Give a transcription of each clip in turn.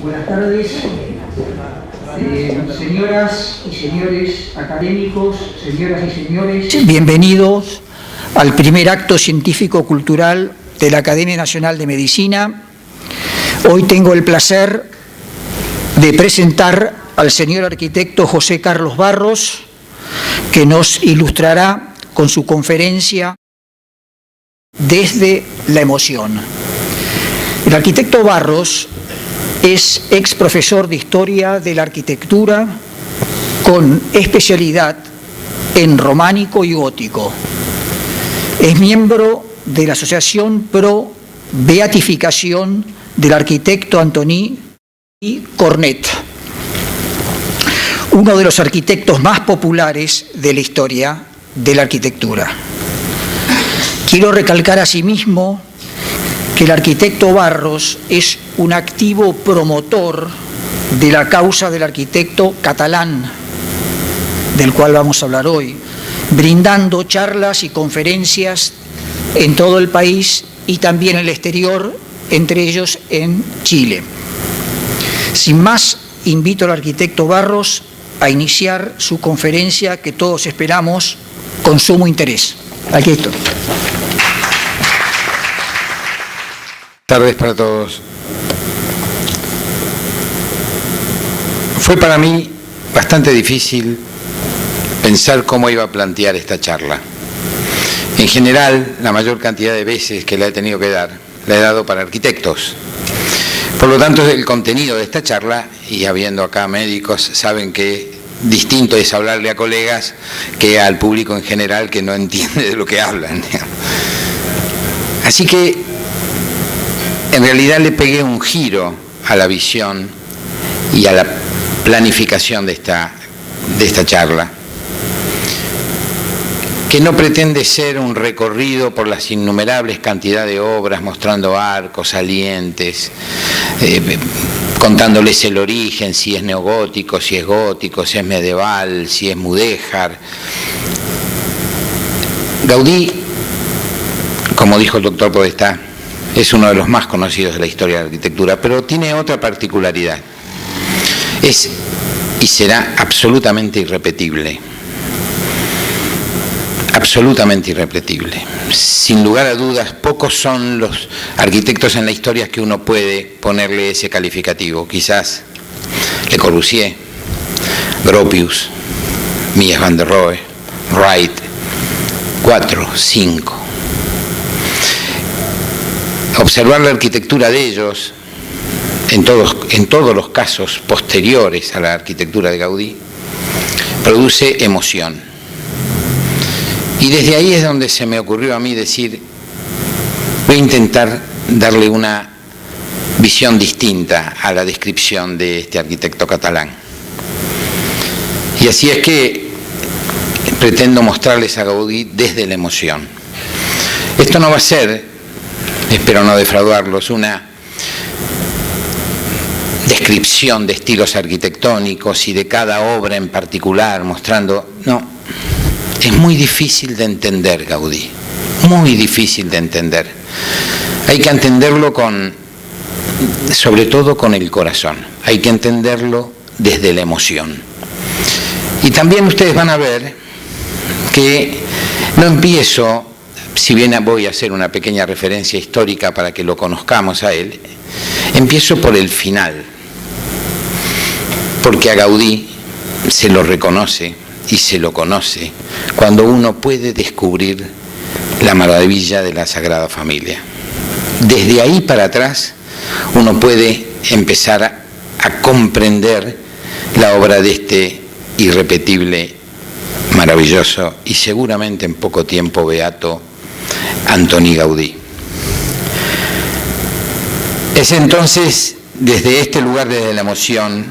Buenas tardes, señoras y señores académicos, señoras y señores. Bienvenidos al primer acto científico-cultural de la Academia Nacional de Medicina. Hoy tengo el placer de presentar al señor arquitecto José Carlos Barros, que nos ilustrará con su conferencia Desde la emoción. El arquitecto Barros es ex profesor de Historia de la Arquitectura con especialidad en románico y gótico. Es miembro de la Asociación Pro Beatificación del arquitecto Antoni Cornet, uno de los arquitectos más populares de la historia de la arquitectura. Quiero recalcar asimismo que el arquitecto Barros es un activo promotor de la causa del arquitecto catalán, del cual vamos a hablar hoy, brindando charlas y conferencias en todo el país y también en el exterior, entre ellos en Chile. Sin más, invito al arquitecto Barros a iniciar su conferencia que todos esperamos con sumo interés. Arquitecto. Buenas tardes para todos. Fue para mí bastante difícil pensar cómo iba a plantear esta charla. En general, la mayor cantidad de veces que la he tenido que dar, la he dado para arquitectos. Por lo tanto, el contenido de esta charla, y habiendo acá médicos, saben que distinto es hablarle a colegas que al público en general que no entiende de lo que hablan. Así que en realidad le pegué un giro a la visión y a la planificación de esta charla, que no pretende ser un recorrido por las innumerables cantidades de obras mostrando arcos, salientes, contándoles el origen, si es neogótico, si es medieval, si es mudéjar. Gaudí, como dijo el doctor Podestá, es uno de los más conocidos de la historia de la arquitectura, pero tiene otra particularidad. Es y será absolutamente irrepetible. Absolutamente irrepetible. Sin lugar a dudas, pocos son los arquitectos en la historia que uno puede ponerle ese calificativo. Quizás Le Corbusier, Gropius, Mies van der Rohe, Wright, 4, 5. Observar la arquitectura de ellos, en todos los casos posteriores a la arquitectura de Gaudí, produce emoción. Y desde ahí es donde se me ocurrió a mí decir, voy a intentar darle una visión distinta a la descripción de este arquitecto catalán. Y así es que pretendo mostrarles a Gaudí desde la emoción. Esto no va a ser, espero no defraudarlos, una descripción de estilos arquitectónicos y de cada obra en particular, mostrando, no, es muy difícil de entender Gaudí, muy difícil de entender. Hay que entenderlo sobre todo con el corazón, hay que entenderlo desde la emoción. Y también ustedes van a ver que no empiezo, si bien voy a hacer una pequeña referencia histórica para que lo conozcamos a él, empiezo por el final, porque a Gaudí se lo reconoce y se lo conoce cuando uno puede descubrir la maravilla de la Sagrada Familia. Desde ahí para atrás uno puede empezar a comprender la obra de este irrepetible, maravilloso y seguramente en poco tiempo beato Antoni Gaudí. Es entonces desde este lugar, desde la emoción,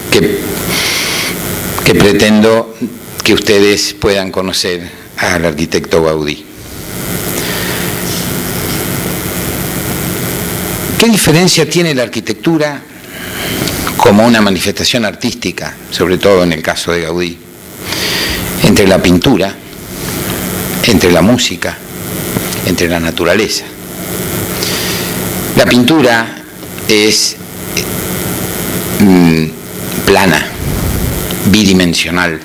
que pretendo que ustedes puedan conocer al arquitecto Gaudí. ¿Qué diferencia tiene la arquitectura como una manifestación artística, sobre todo en el caso de Gaudí, entre la pintura, entre la música, entre la naturaleza? La pintura es plana, bidimensional,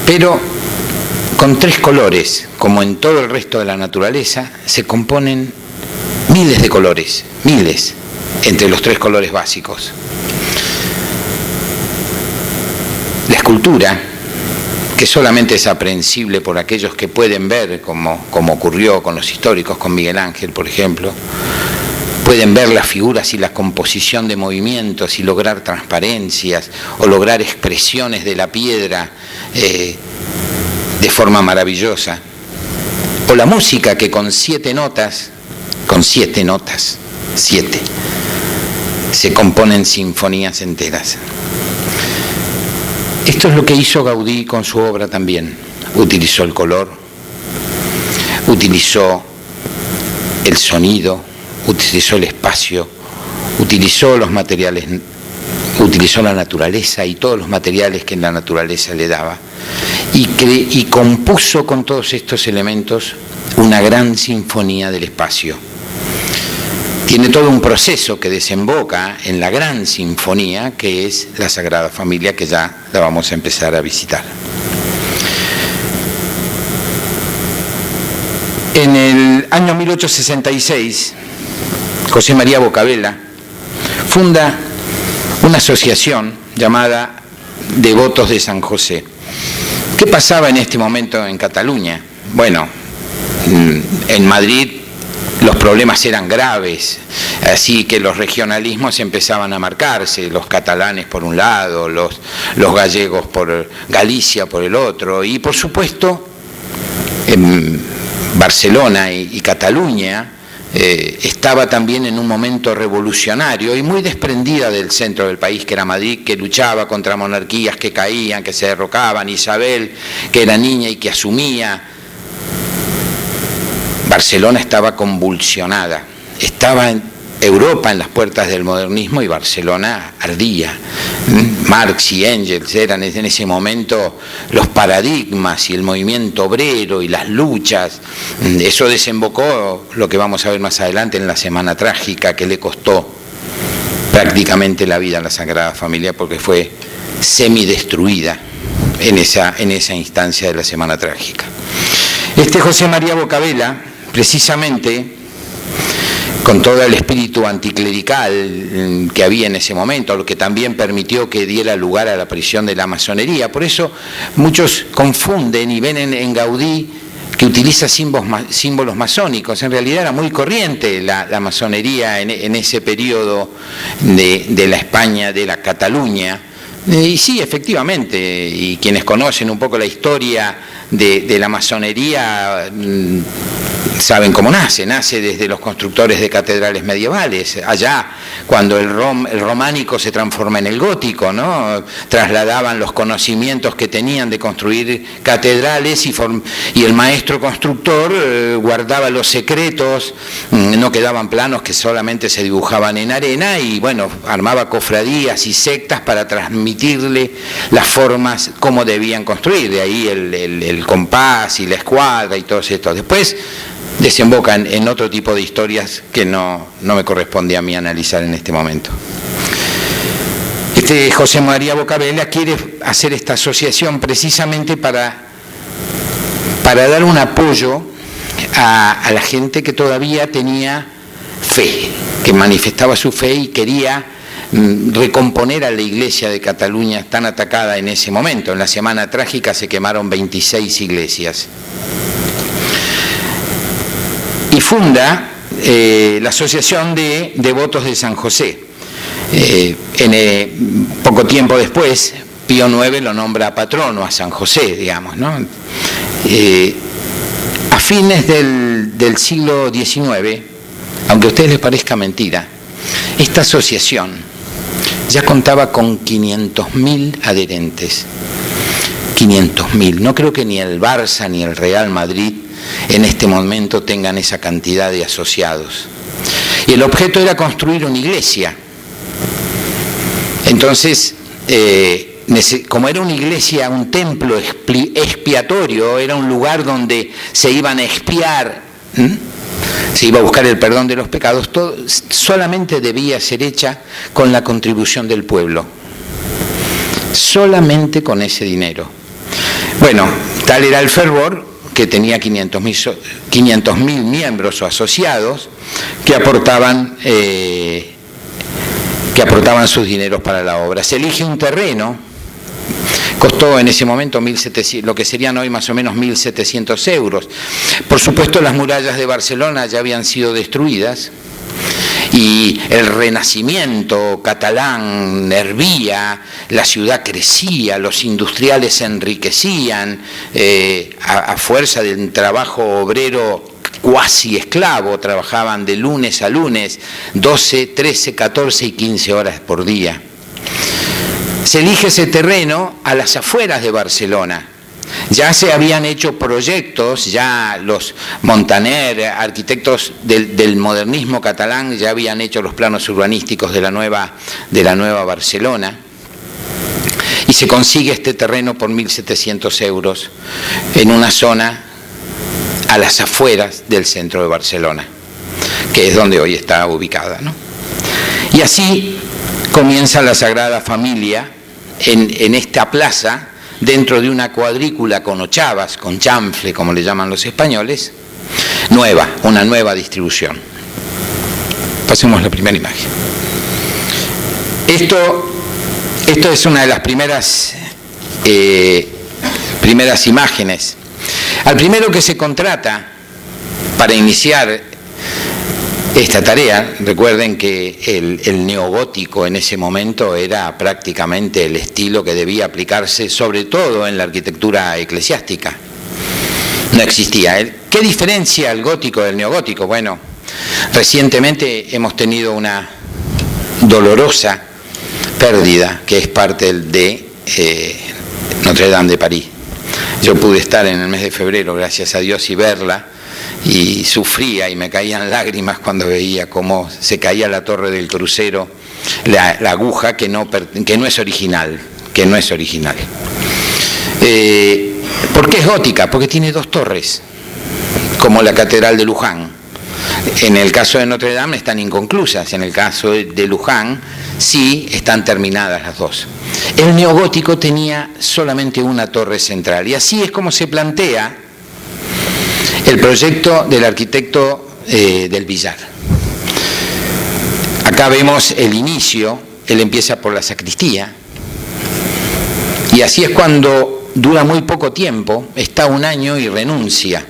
pero con tres colores. Como en todo el resto de la naturaleza, se componen miles de colores, miles, entre los tres colores básicos. La escultura, que solamente es aprehensible por aquellos que pueden ver, como ocurrió con los históricos, con Miguel Ángel, por ejemplo, pueden ver las figuras y la composición de movimientos y lograr transparencias o lograr expresiones de la piedra de forma maravillosa. O la música, que con siete notas, se componen sinfonías enteras. Esto es lo que hizo Gaudí con su obra también. Utilizó el color, utilizó el sonido, utilizó el espacio, utilizó los materiales, utilizó la naturaleza y todos los materiales que la naturaleza le daba, y compuso con todos estos elementos una gran sinfonía del espacio. Tiene todo un proceso que desemboca en la gran sinfonía que es la Sagrada Familia, que ya la vamos a empezar a visitar. En el año 1866, José María Bocabella funda una asociación llamada Devotos de San José. ¿Qué pasaba en este momento en Cataluña? Bueno, en Madrid los problemas eran graves, así que los regionalismos empezaban a marcarse, los catalanes por un lado, los gallegos por Galicia por el otro, y por supuesto en Barcelona y Cataluña estaba también en un momento revolucionario y muy desprendida del centro del país, que era Madrid, que luchaba contra monarquías que caían, que se derrocaban, Isabel, que era niña y que asumía. Barcelona estaba convulsionada, estaba en Europa en las puertas del modernismo y Barcelona ardía. Marx y Engels eran en ese momento los paradigmas, y el movimiento obrero y las luchas. Eso desembocó, lo que vamos a ver más adelante, en la Semana Trágica, que le costó prácticamente la vida a la Sagrada Familia, porque fue semidestruida en esa instancia de la Semana Trágica. José María Bocabella, precisamente con todo el espíritu anticlerical que había en ese momento, lo que también permitió que diera lugar a la aparición de la masonería. Por eso muchos confunden y ven en Gaudí que utiliza símbolos masónicos. En realidad era muy corriente la masonería en ese periodo de la España, de la Cataluña. Y sí, efectivamente, y quienes conocen un poco la historia de la masonería saben cómo nace desde los constructores de catedrales medievales. Allá, cuando el románico se transforma en el gótico, ¿no? Trasladaban los conocimientos que tenían de construir catedrales y el maestro constructor guardaba los secretos, no quedaban planos que solamente se dibujaban en arena, y bueno, armaba cofradías y sectas para transmitirle las formas como debían construir. De ahí el compás y la escuadra y todo esto. Después desembocan en otro tipo de historias que no me corresponde a mí analizar en este momento. José María Bocabella quiere hacer esta asociación precisamente para dar un apoyo a la gente que todavía tenía fe, que manifestaba su fe y quería recomponer a la Iglesia de Cataluña tan atacada en ese momento. En la Semana Trágica se quemaron 26 iglesias. Y funda la Asociación de Devotos de San José. Poco tiempo después, Pío IX lo nombra patrono a San José, digamos, ¿no? A fines del siglo XIX, aunque a ustedes les parezca mentira, esta asociación ya contaba con 500.000 adherentes. 500.000. No creo que ni el Barça ni el Real Madrid en este momento tengan esa cantidad de asociados. Y el objeto era construir una iglesia. Entonces, como era una iglesia, un templo expiatorio, era un lugar donde se iban a expiar se iba a buscar el perdón de los pecados, solamente debía ser hecha con la contribución del pueblo, solamente con ese dinero. Bueno, tal era el fervor que tenía 500.000 miembros o asociados que aportaban sus dineros para la obra. Se elige un terreno, costó en ese momento 1.700, lo que serían hoy más o menos 1.700 euros. Por supuesto, las murallas de Barcelona ya habían sido destruidas y el renacimiento catalán hervía, la ciudad crecía, los industriales se enriquecían a fuerza de un trabajo obrero cuasi esclavo, trabajaban de lunes a lunes, 12, 13, 14 y 15 horas por día. Se elige ese terreno a las afueras de Barcelona. Ya se habían hecho proyectos, ya los Montaner, arquitectos del modernismo catalán, ya habían hecho los planos urbanísticos de la nueva Barcelona, y se consigue este terreno por 1.700 euros en una zona a las afueras del centro de Barcelona, que es donde hoy está ubicada, ¿no? Y así comienza la Sagrada Familia en esta plaza, dentro de una cuadrícula con ochavas, con chanfle, como le llaman los españoles, una nueva distribución. Pasemos a la primera imagen. Esto es una de las primeras imágenes. Al primero que se contrata para iniciar esta tarea, recuerden que el neogótico en ese momento era prácticamente el estilo que debía aplicarse sobre todo en la arquitectura eclesiástica. No existía. ¿Qué diferencia el gótico del neogótico? Bueno, recientemente hemos tenido una dolorosa pérdida que es parte de Notre Dame de París. Yo pude estar en el mes de febrero, gracias a Dios, y verla, y sufría y me caían lágrimas cuando veía cómo se caía la torre del crucero, la aguja que no es original, ¿Por qué es gótica? Porque tiene dos torres, como la Catedral de Luján. En el caso de Notre Dame están inconclusas, en el caso de Luján sí están terminadas las dos. El neogótico tenía solamente una torre central, y así es como se plantea el proyecto del arquitecto del Villar. Acá vemos el inicio, él empieza por la sacristía, y así es cuando dura muy poco tiempo, está un año y renuncia.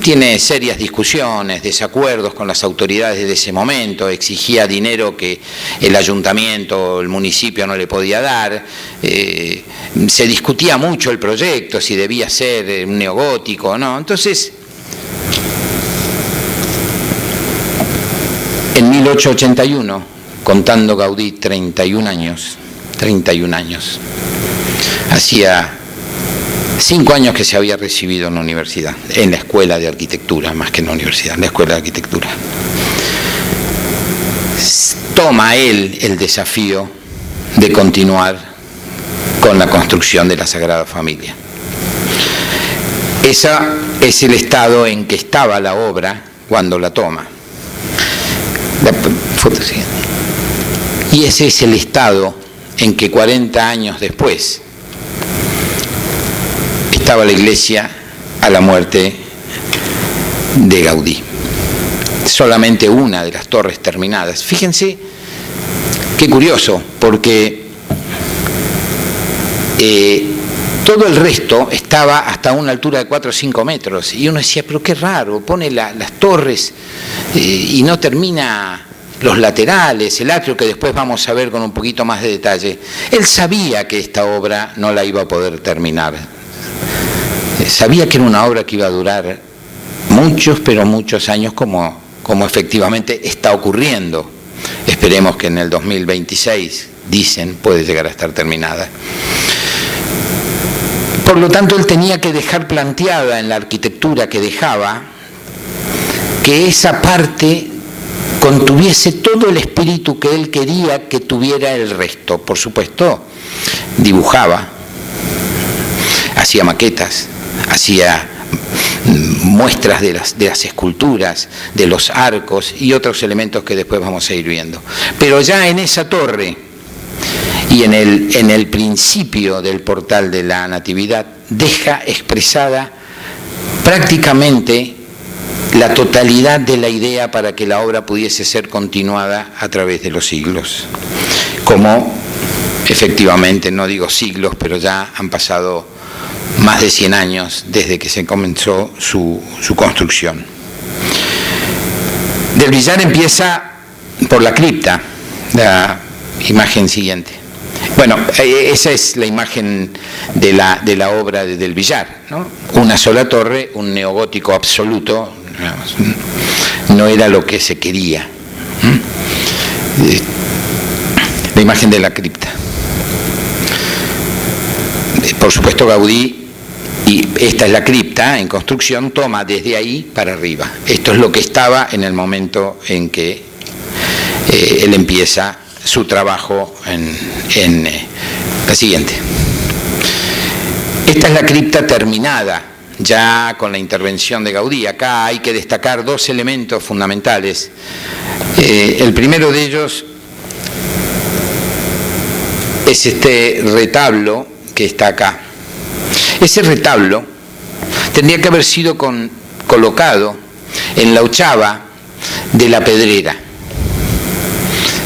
Tiene serias discusiones, desacuerdos con las autoridades de ese momento, exigía dinero que el ayuntamiento, el municipio no le podía dar, se discutía mucho el proyecto, si debía ser un neogótico o no. Entonces, en 1881, contando Gaudí 31 años, hacía 5 años que se había recibido en la universidad, en la escuela de arquitectura, más que en la universidad, en la escuela de arquitectura. Toma él el desafío de continuar con la construcción de la Sagrada Familia. Ese es el estado en que estaba la obra cuando la toma. La foto siguiente. Y ese es el estado en que 40 años después estaba la iglesia a la muerte de Gaudí. Solamente una de las torres terminadas. Fíjense qué curioso, porque todo el resto estaba hasta una altura de 4 o 5 metros. Y uno decía, pero qué raro, pone las torres y no termina los laterales, el atrio, que después vamos a ver con un poquito más de detalle. Él sabía que esta obra no la iba a poder terminar. Sabía que era una obra que iba a durar muchos, pero muchos años, como efectivamente está ocurriendo. Esperemos que en el 2026, dicen, puede llegar a estar terminada. Por lo tanto, él tenía que dejar planteada en la arquitectura que dejaba que esa parte contuviese todo el espíritu que él quería que tuviera el resto. Por supuesto, dibujaba, hacía maquetas, hacía muestras de las esculturas, de los arcos y otros elementos que después vamos a ir viendo. Pero ya en esa torre y en el principio del portal de la Natividad deja expresada prácticamente la totalidad de la idea para que la obra pudiese ser continuada a través de los siglos. Como efectivamente, no digo siglos, pero ya han pasado más de 100 años desde que se comenzó su construcción. Del Villar empieza por la cripta, la imagen siguiente. Bueno, esa es la imagen de la obra de Del Villar, ¿no? Una sola torre, un neogótico absoluto, no era lo que se quería. La imagen de la cripta. Por supuesto, Gaudí, y esta es la cripta en construcción, toma desde ahí para arriba. Esto es lo que estaba en el momento en que él empieza su trabajo en la siguiente. Esta es la cripta terminada, ya con la intervención de Gaudí. Acá hay que destacar dos elementos fundamentales. El primero de ellos es este retablo que está acá. Ese retablo tendría que haber sido colocado en la ochava de la Pedrera.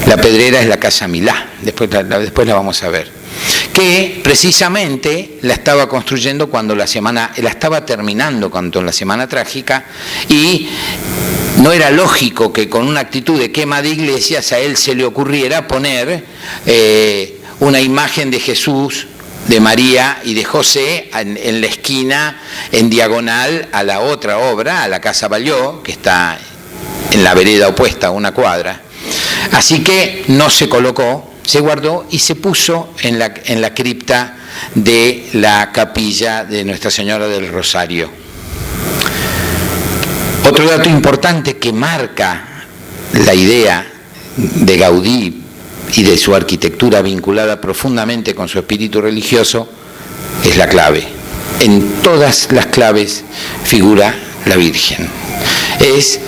La Pedrera es la casa Milá, después la vamos a ver, que precisamente la estaba construyendo la estaba terminando cuando la Semana Trágica, y no era lógico que con una actitud de quema de iglesias a él se le ocurriera poner una imagen de Jesús, de María y de José en la esquina, en diagonal a la otra obra, a la Casa Balló, que está en la vereda opuesta a una cuadra. Así que no se colocó, se guardó y se puso en la cripta de la capilla de Nuestra Señora del Rosario. Otro dato importante que marca la idea de Gaudí y de su arquitectura vinculada profundamente con su espíritu religioso es la clave. En todas las claves figura la Virgen. Es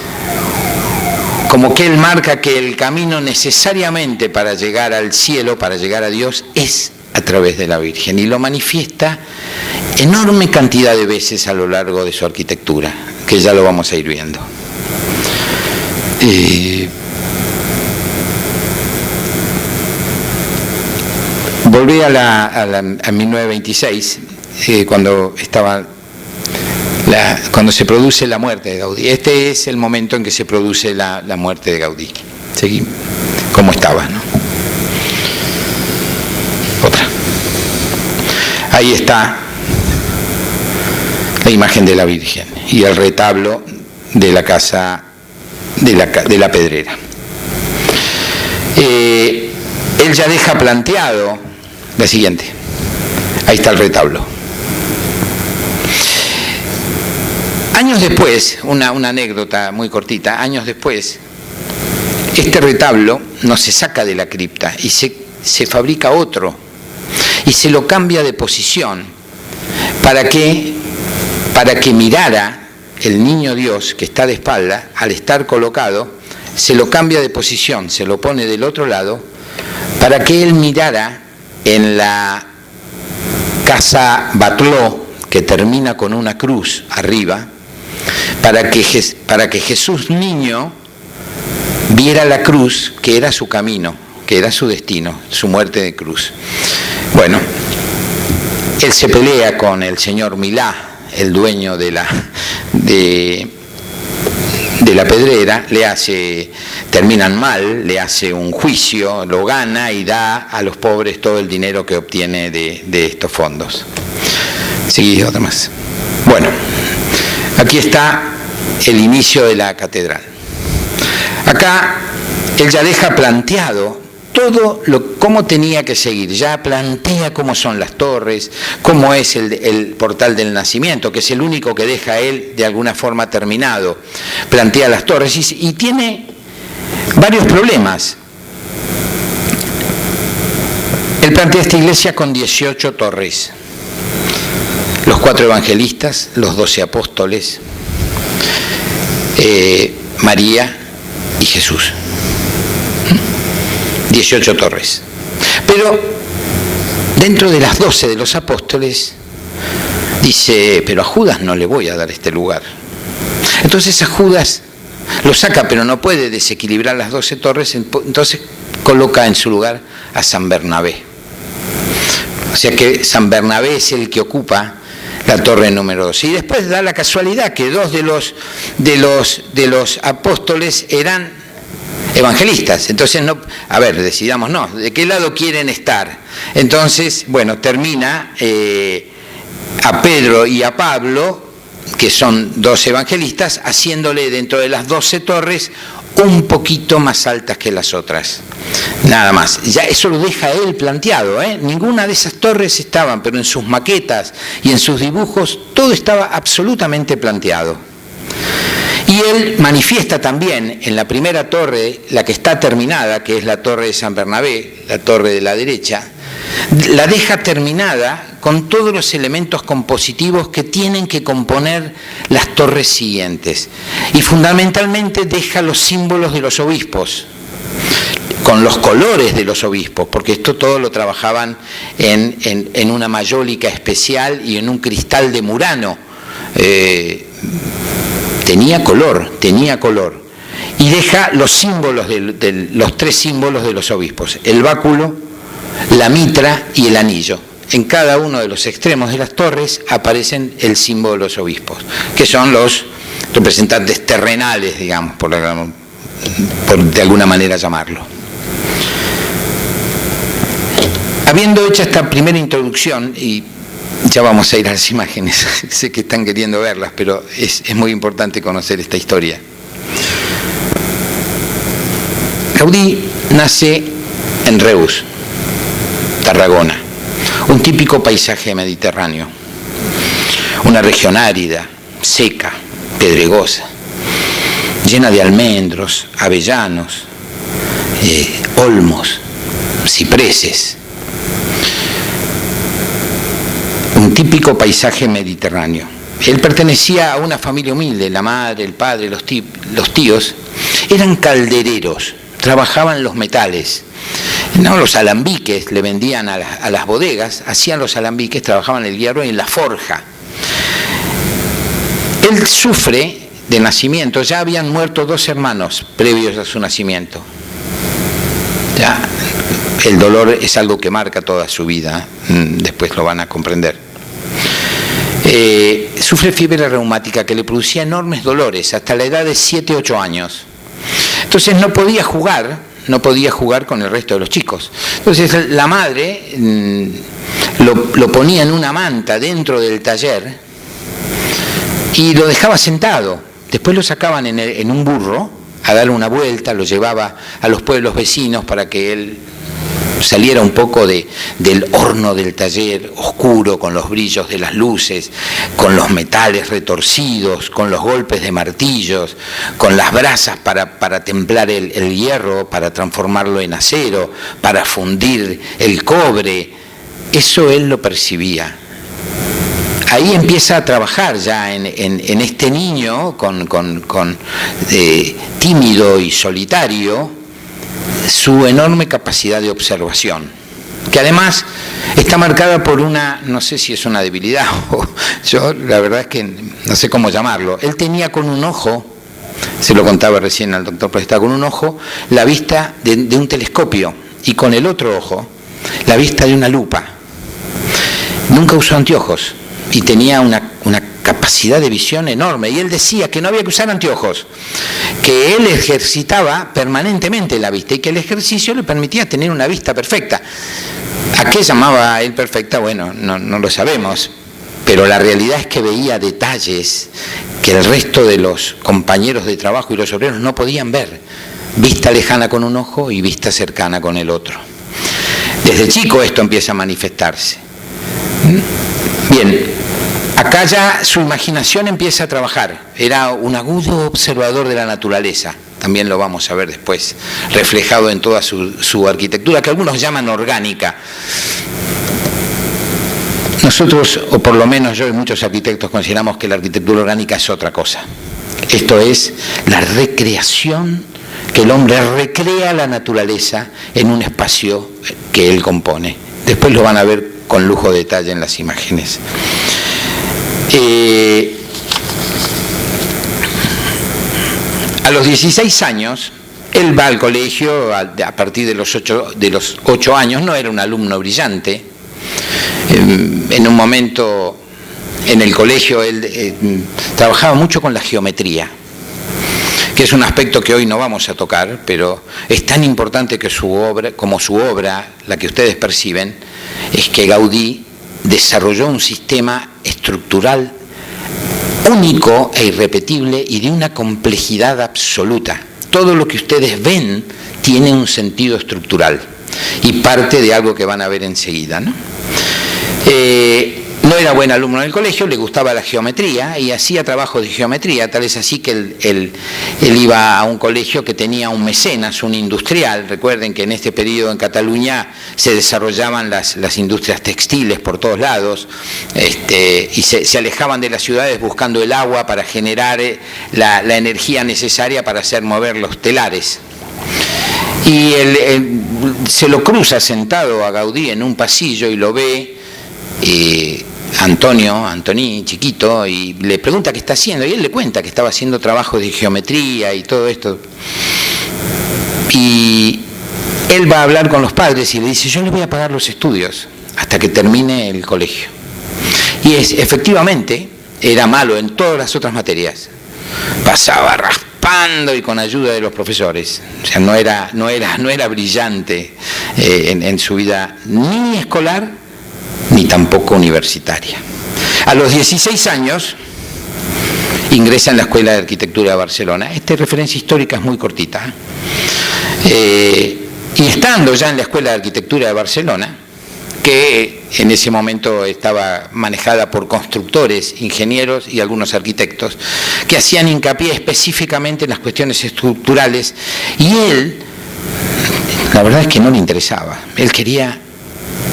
como que él marca que el camino necesariamente para llegar al cielo, para llegar a Dios, es a través de la Virgen, y lo manifiesta enorme cantidad de veces a lo largo de su arquitectura, que ya lo vamos a ir viendo. Volví a 1926, cuando se produce la muerte de Gaudí. Este es el momento en que se produce la muerte de Gaudí. Seguí como estaba, ¿no? Otra. Ahí está la imagen de la Virgen y el retablo de la casa de la Pedrera. Él ya deja planteado la siguiente. Ahí está el retablo. Años después, una anécdota muy cortita, años después, este retablo no se saca de la cripta y se fabrica otro y se lo cambia de posición para que mirara el niño Dios, que está de espalda, al estar colocado, se lo cambia de posición, se lo pone del otro lado para que él mirara en la casa Batló, que termina con una cruz arriba, para que Jesús niño viera la cruz, que era su camino, que era su destino, su muerte de cruz. Bueno, él se pelea con el señor Milá, el dueño de la Pedrera, terminan mal, le hace un juicio, lo gana y da a los pobres todo el dinero que obtiene de estos fondos. Seguí otra más. Bueno, aquí está el inicio de la catedral. Acá él ya deja planteado todo cómo tenía que seguir, ya plantea cómo son las torres, cómo es el portal del nacimiento, que es el único que deja él de alguna forma terminado. Plantea las torres y tiene varios problemas. Él plantea esta iglesia con 18 torres. los 4 evangelistas, los 12 apóstoles, María y Jesús. 18 torres. Pero dentro de las 12 de los apóstoles dice, pero a Judas no le voy a dar este lugar. Entonces a Judas lo saca, pero no puede desequilibrar las 12 torres, entonces coloca en su lugar a San Bernabé. O sea que San Bernabé es el que ocupa la torre número 2. Y después da la casualidad que 2 de los apóstoles eran evangelistas. Entonces, no, a ver, decidamos, no, ¿de qué lado quieren estar? Entonces, bueno, termina a Pedro y a Pablo, que son 2 evangelistas, haciéndole dentro de las 12 torres un poquito más altas que las otras. Nada más. Ya eso lo deja él planteado, ¿eh? Ninguna de esas torres estaban, pero en sus maquetas y en sus dibujos todo estaba absolutamente planteado. Y él manifiesta también en la primera torre, la que está terminada, que es la torre de San Bernabé, la torre de la derecha, la deja terminada con todos los elementos compositivos que tienen que componer las torres siguientes. Y fundamentalmente deja los símbolos de los obispos, con los colores de los obispos, porque esto todo lo trabajaban en una mayólica especial y en un cristal de Murano. Tenía color. Y deja los símbolos, los 3 símbolos de los obispos: el báculo, la mitra y el anillo. En cada uno de los extremos de las torres aparecen el símbolo de los obispos, que son los representantes terrenales, digamos, por de alguna manera llamarlo. Habiendo hecho esta primera introducción, y ya vamos a ir a las imágenes, sé que están queriendo verlas, pero es muy importante conocer esta historia. Gaudí nace en Reus, Tarragona, un típico paisaje mediterráneo, una región árida, seca, pedregosa, llena de almendros, avellanos, olmos, cipreses. Un típico paisaje mediterráneo. Él pertenecía a una familia humilde, la madre, el padre, los tíos, eran caldereros, trabajaban los metales. No, los alambiques le vendían a las bodegas, hacían los alambiques, trabajaban el hierro en la forja. Él sufre de nacimiento, ya habían muerto 2 hermanos previos a su nacimiento. Ya, el dolor es algo que marca toda su vida, después lo van a comprender. Sufre fiebre reumática que le producía enormes dolores hasta la edad de 7-8 años. Entonces no podía jugar con el resto de los chicos. Entonces la madre lo ponía en una manta dentro del taller y lo dejaba sentado. Después lo sacaban en un burro a darle una vuelta, lo llevaba a los pueblos vecinos para que él saliera un poco del horno del taller oscuro, con los brillos de las luces, con los metales retorcidos, con los golpes de martillos, con las brasas para templar el hierro, para transformarlo en acero, para fundir el cobre. Eso él lo percibía. Ahí empieza a trabajar ya en este niño tímido y solitario, su enorme capacidad de observación, que además está marcada por una, no sé si es una debilidad o yo la verdad es que no sé cómo llamarlo. Él tenía con un ojo, se lo contaba recién al doctor Presta, con un ojo la vista de un telescopio y con el otro ojo la vista de una lupa. Nunca usó anteojos y tenía una capacidad de visión enorme, y él decía que no había que usar anteojos, que él ejercitaba permanentemente la vista y que el ejercicio le permitía tener una vista perfecta. ¿A qué llamaba él perfecta? Bueno, no lo sabemos, pero la realidad es que veía detalles que el resto de los compañeros de trabajo y los obreros no podían ver. Vista lejana con un ojo y vista cercana con el otro. Desde chico esto empieza a manifestarse. Bien, acá ya su imaginación empieza a trabajar. Era un agudo observador de la naturaleza. También lo vamos a ver después, reflejado en toda su arquitectura, que algunos llaman orgánica. Nosotros, o por lo menos yo y muchos arquitectos, consideramos que la arquitectura orgánica es otra cosa. Esto es la recreación, que el hombre recrea la naturaleza en un espacio que él compone. Después lo van a ver con lujo de detalle en las imágenes. A los 16 años, él va al colegio a partir de los 8 años, no era un alumno brillante. En un momento en el colegio él trabajaba mucho con la geometría, que es un aspecto que hoy no vamos a tocar, pero es tan importante que su obra, la que ustedes perciben, es que Gaudí desarrolló un sistema estructural único e irrepetible y de una complejidad absoluta. Todo lo que ustedes ven tiene un sentido estructural y parte de algo que van a ver enseguida, ¿no? No era buen alumno en el colegio, le gustaba la geometría y hacía trabajos de geometría, tal es así que él iba a un colegio que tenía un mecenas, un industrial. Recuerden que en este periodo en Cataluña se desarrollaban las industrias textiles por todos lados, y se alejaban de las ciudades buscando el agua para generar la energía necesaria para hacer mover los telares. Y se lo cruza sentado a Gaudí en un pasillo y lo ve Antoni, chiquito, y le pregunta qué está haciendo, y él le cuenta que estaba haciendo trabajos de geometría y todo esto. Y él va a hablar con los padres y le dice: yo le voy a pagar los estudios hasta que termine el colegio. Y efectivamente era malo en todas las otras materias, pasaba raspando y con ayuda de los profesores. O sea, no era brillante en su vida ni escolar ni tampoco universitaria. A los 16 años ingresa en la Escuela de Arquitectura de Barcelona. Esta referencia histórica es muy cortita. Y estando ya en la Escuela de Arquitectura de Barcelona, que en ese momento estaba manejada por constructores, ingenieros y algunos arquitectos, que hacían hincapié específicamente en las cuestiones estructurales, y él, la verdad es que no le interesaba, él quería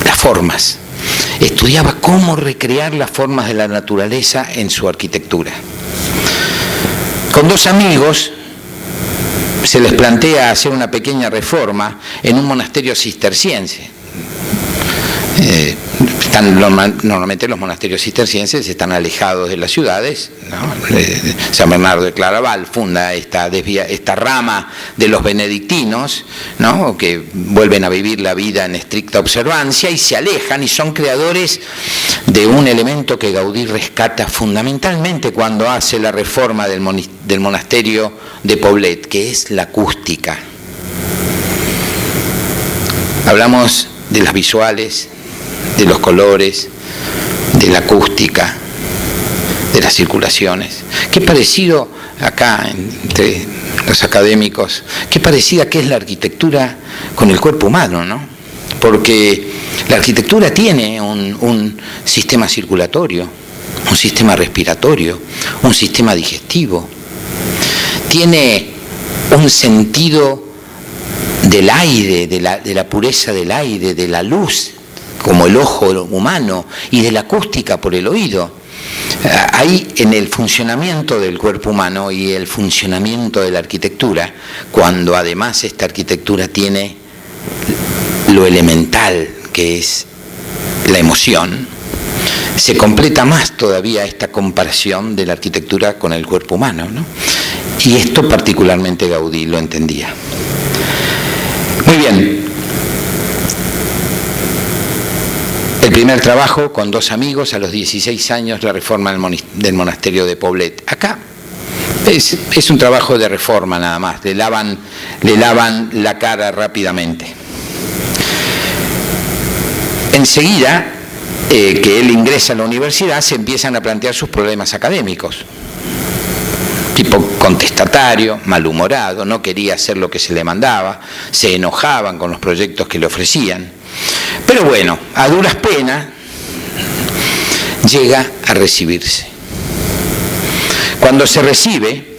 las formas. Estudiaba cómo recrear las formas de la naturaleza en su arquitectura. Con dos amigos se les plantea hacer una pequeña reforma en un monasterio cisterciense. Normalmente los monasterios cistercienses están alejados de las ciudades, ¿no? San Bernardo de Claraval funda esta rama de los benedictinos, ¿no? Que vuelven a vivir la vida en estricta observancia y se alejan y son creadores de un elemento que Gaudí rescata fundamentalmente cuando hace la reforma del monasterio de Poblet, que es la acústica. Hablamos de las visuales, de los colores, de la acústica, de las circulaciones. Qué parecido acá entre los académicos, qué parecida que es la arquitectura con el cuerpo humano, ¿no? Porque la arquitectura tiene un sistema circulatorio, un sistema respiratorio, un sistema digestivo, tiene un sentido del aire, de la pureza del aire, de la luz, como el ojo humano, y de la acústica por el oído. Ahí en el funcionamiento del cuerpo humano y el funcionamiento de la arquitectura, cuando además esta arquitectura tiene lo elemental que es la emoción, se completa más todavía esta comparación de la arquitectura con el cuerpo humano, ¿no? Y esto particularmente Gaudí lo entendía. Muy bien. El primer trabajo con dos amigos a los 16 años, la reforma del monasterio de Poblet. Acá es un trabajo de reforma nada más, le lavan la cara rápidamente. Enseguida que él ingresa a la universidad se empiezan a plantear sus problemas académicos. Tipo contestatario, malhumorado, no quería hacer lo que se le mandaba, se enojaban con los proyectos que le ofrecían. Pero bueno, a duras penas llega a recibirse. Cuando se recibe,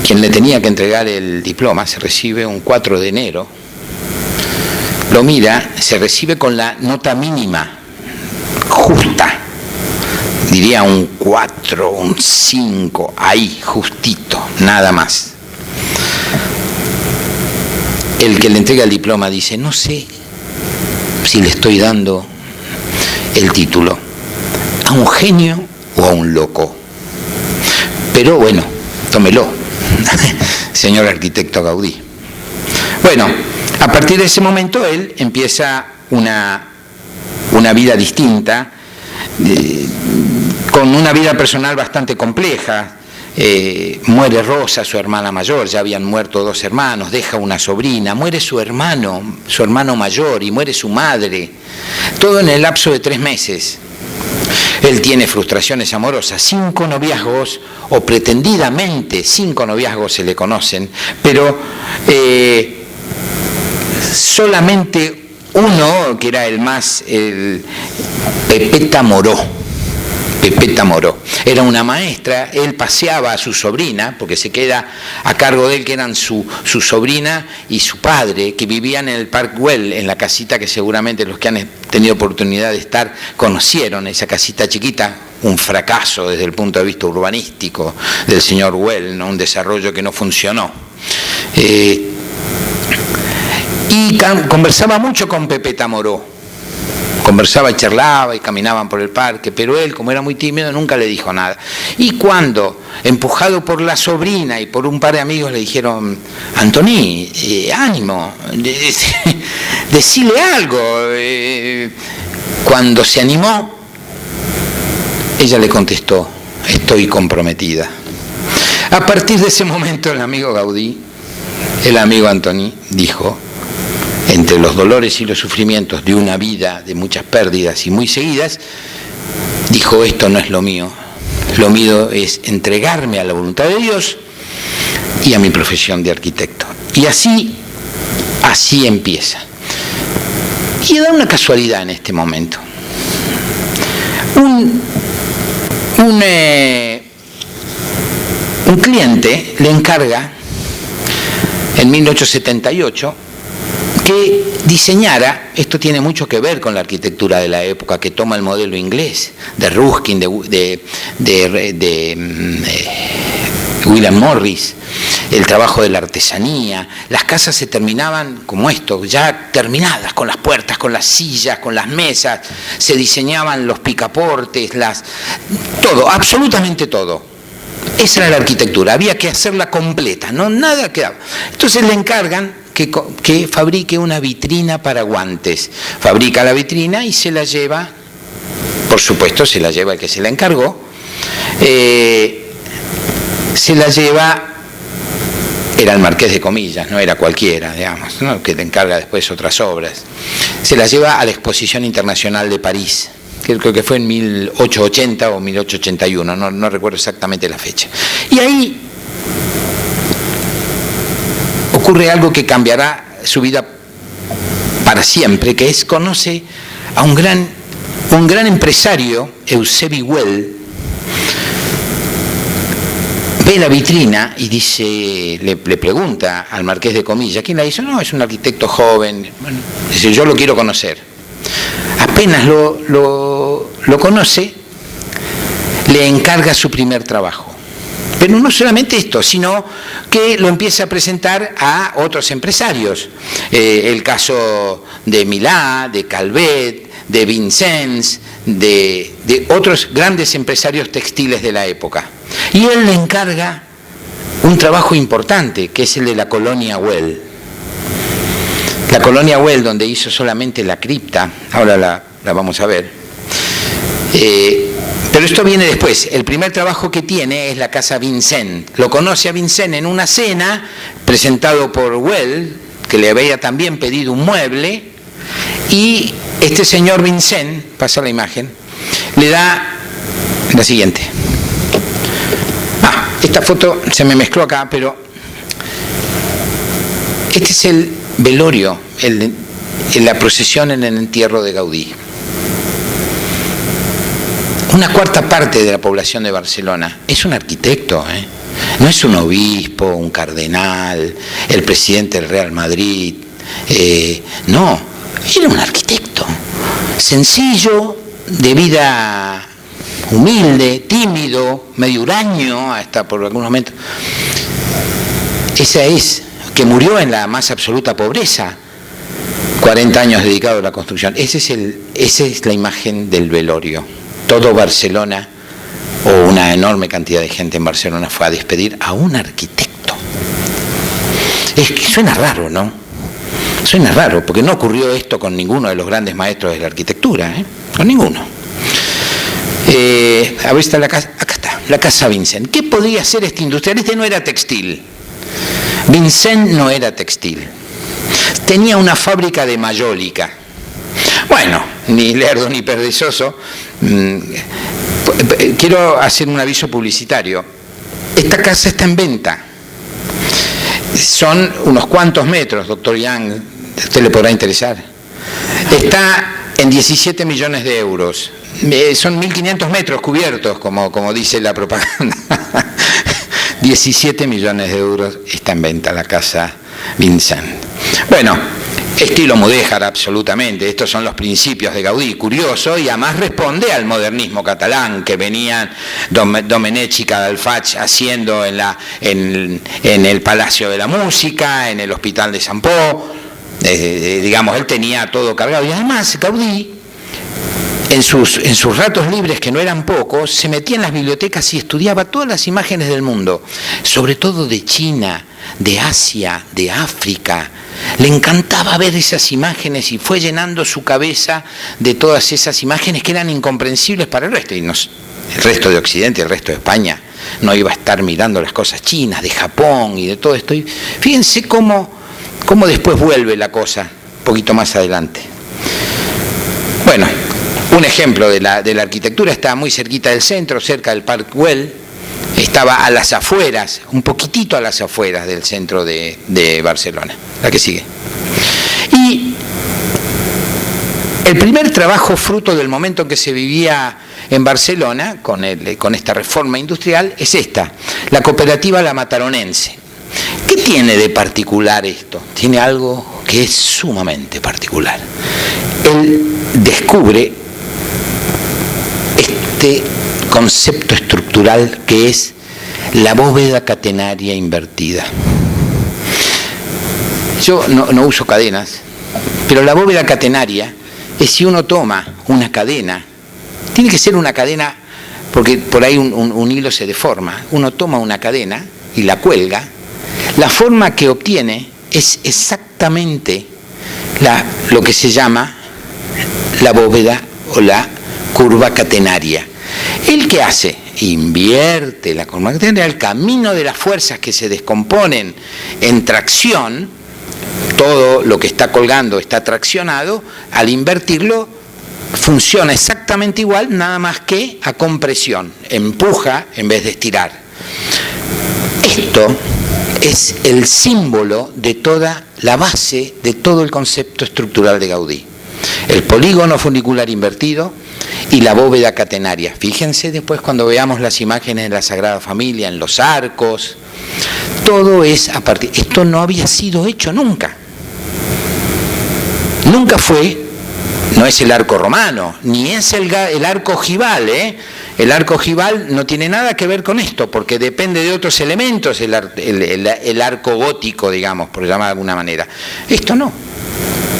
quien le tenía que entregar el diploma se recibe un 4 de enero lo mira, se recibe con la nota mínima, justa, diría un 4, un 5, ahí, justito, nada más. El que le entrega el diploma dice, no sé si le estoy dando el título a un genio o a un loco, pero bueno, tómelo, señor arquitecto Gaudí. Bueno, a partir de ese momento él empieza una vida distinta, con una vida personal bastante compleja. Muere Rosa, su hermana mayor, ya habían muerto 2 hermanos, deja una sobrina, muere su hermano mayor, y muere su madre, todo en el lapso de 3 meses. Él tiene frustraciones amorosas, 5 noviazgos, o pretendidamente 5 noviazgos se le conocen, pero solamente uno, que era el Pepeta Moró. Pepeta Moró era una maestra, él paseaba a su sobrina, porque se queda a cargo de él, que eran su sobrina y su padre, que vivían en el Park Güell, en la casita que seguramente los que han tenido oportunidad de estar conocieron, esa casita chiquita, un fracaso desde el punto de vista urbanístico del señor Güell, ¿no? Un desarrollo que no funcionó. Y conversaba mucho con Pepeta Moró. Conversaba y charlaba y caminaban por el parque, pero él, como era muy tímido, nunca le dijo nada. Y cuando, empujado por la sobrina y por un par de amigos, le dijeron, Antoni, ánimo, decile algo. Cuando se animó, ella le contestó, estoy comprometida. A partir de ese momento, el amigo Gaudí, el amigo Antoni, dijo, entre los dolores y los sufrimientos de una vida de muchas pérdidas y muy seguidas, dijo, esto no es lo mío es entregarme a la voluntad de Dios y a mi profesión de arquitecto. Y así empieza. Y da una casualidad en este momento. Un cliente le encarga, en 1878, que diseñara, esto tiene mucho que ver con la arquitectura de la época, que toma el modelo inglés de Ruskin, de William Morris, el trabajo de la artesanía. Las casas se terminaban como esto, ya terminadas, con las puertas, con las sillas, con las mesas, se diseñaban los picaportes, todo, absolutamente todo. Esa era la arquitectura, había que hacerla completa, no nada quedaba. Entonces le encargan que fabrique una vitrina para guantes. Fabrica la vitrina y se la lleva, por supuesto se la lleva el que se la encargó, se la lleva, era el Marqués de Comillas, no era cualquiera, digamos, ¿no? Que le encarga después otras obras. Se la lleva a la Exposición Internacional de París, que creo que fue en 1880 o 1881, no recuerdo exactamente la fecha. Y ahí ocurre algo que cambiará su vida para siempre, que es, conoce a un gran empresario, Eusebi Güell. Ve la vitrina y dice, le pregunta al Marqués de Comillas, ¿quién la hizo? No, es un arquitecto joven. Bueno, dice, yo lo quiero conocer. Apenas lo conoce, le encarga su primer trabajo. Pero no solamente esto, sino que lo empieza a presentar a otros empresarios. El caso de Milá, de Calvet, de Vincennes, de otros grandes empresarios textiles de la época. Y él le encarga un trabajo importante, que es el de la Colonia Güell. La Colonia Güell, donde hizo solamente la cripta, ahora la vamos a ver. Pero esto viene después. El primer trabajo que tiene es la casa Vincennes. Lo conoce a Vincennes en una cena, presentado por Güell, que le había también pedido un mueble, y este señor Vincennes, pasa la imagen, le da la siguiente. Esta foto se me mezcló acá, pero este es el velorio, la procesión en el entierro de Gaudí. Una cuarta parte de la población de Barcelona es un arquitecto, no es un obispo, un cardenal, el presidente del Real Madrid, no, era un arquitecto sencillo, de vida humilde, tímido, medio huraño, hasta por algunos momentos. Esa es, que murió en la más absoluta pobreza, 40 años dedicado a la construcción. Esa es la imagen del velorio. Todo Barcelona, o una enorme cantidad de gente en Barcelona, fue a despedir a un arquitecto. Es que suena raro, ¿no? Suena raro, porque no ocurrió esto con ninguno de los grandes maestros de la arquitectura, con ninguno. A ver, está la casa, acá está, la casa Vincent. ¿Qué podía ser este industrial? Este no era textil. Vincent no era textil. Tenía una fábrica de mayólica. Bueno, ni lerdo ni perezoso. Quiero hacer un aviso publicitario. Esta casa está en venta. Son unos cuantos metros, doctor Young, usted le podrá interesar. Está en 17 millones de euros. Son 1.500 metros cubiertos, como dice la propaganda. 17 millones de euros está en venta la casa Vincent. Bueno, estilo mudéjar absolutamente, estos son los principios de Gaudí, curioso, y además responde al modernismo catalán que venían Domènech y Cadafalch haciendo en el Palacio de la Música, en el Hospital de Sant Pau. Digamos, él tenía todo cargado, y además Gaudí en sus ratos libres, que no eran pocos, se metía en las bibliotecas y estudiaba todas las imágenes del mundo, sobre todo de China, de Asia, de África. Le encantaba ver esas imágenes y fue llenando su cabeza de todas esas imágenes que eran incomprensibles para el resto. Y el resto de Occidente, el resto de España, no iba a estar mirando las cosas chinas, de Japón y de todo esto. Y fíjense cómo después vuelve la cosa, un poquito más adelante. Bueno, un ejemplo de la arquitectura está muy cerquita del centro, cerca del Parc Güell. Estaba a las afueras, un poquitito a las afueras del centro de Barcelona. La que sigue. Y el primer trabajo fruto del momento en que se vivía en Barcelona, con esta reforma industrial, es esta, la cooperativa La Mataronense. ¿Qué tiene de particular esto? Tiene algo que es sumamente particular. Él descubre este concepto estructural que es la bóveda catenaria invertida. Yo no uso cadenas, pero la bóveda catenaria es si uno toma una cadena, tiene que ser una cadena, porque por ahí un hilo se deforma, uno toma una cadena y la cuelga, la forma que obtiene es exactamente lo que se llama la bóveda o la curva catenaria. ¿El qué hace? Invierte la curva catenaria, el camino de las fuerzas que se descomponen en tracción, todo lo que está colgando está traccionado, al invertirlo funciona exactamente igual, nada más que a compresión, empuja en vez de estirar. Esto es el símbolo de toda la base de todo el concepto estructural de Gaudí. El polígono funicular invertido y la bóveda catenaria. Fíjense después cuando veamos las imágenes de la Sagrada Familia, en los arcos, todo es a partir. Esto no había sido hecho nunca. Nunca fue, no es el arco romano, ni es el arco ojival, El arco ojival no tiene nada que ver con esto, porque depende de otros elementos, el arco gótico, digamos, por llamar de alguna manera. Esto no.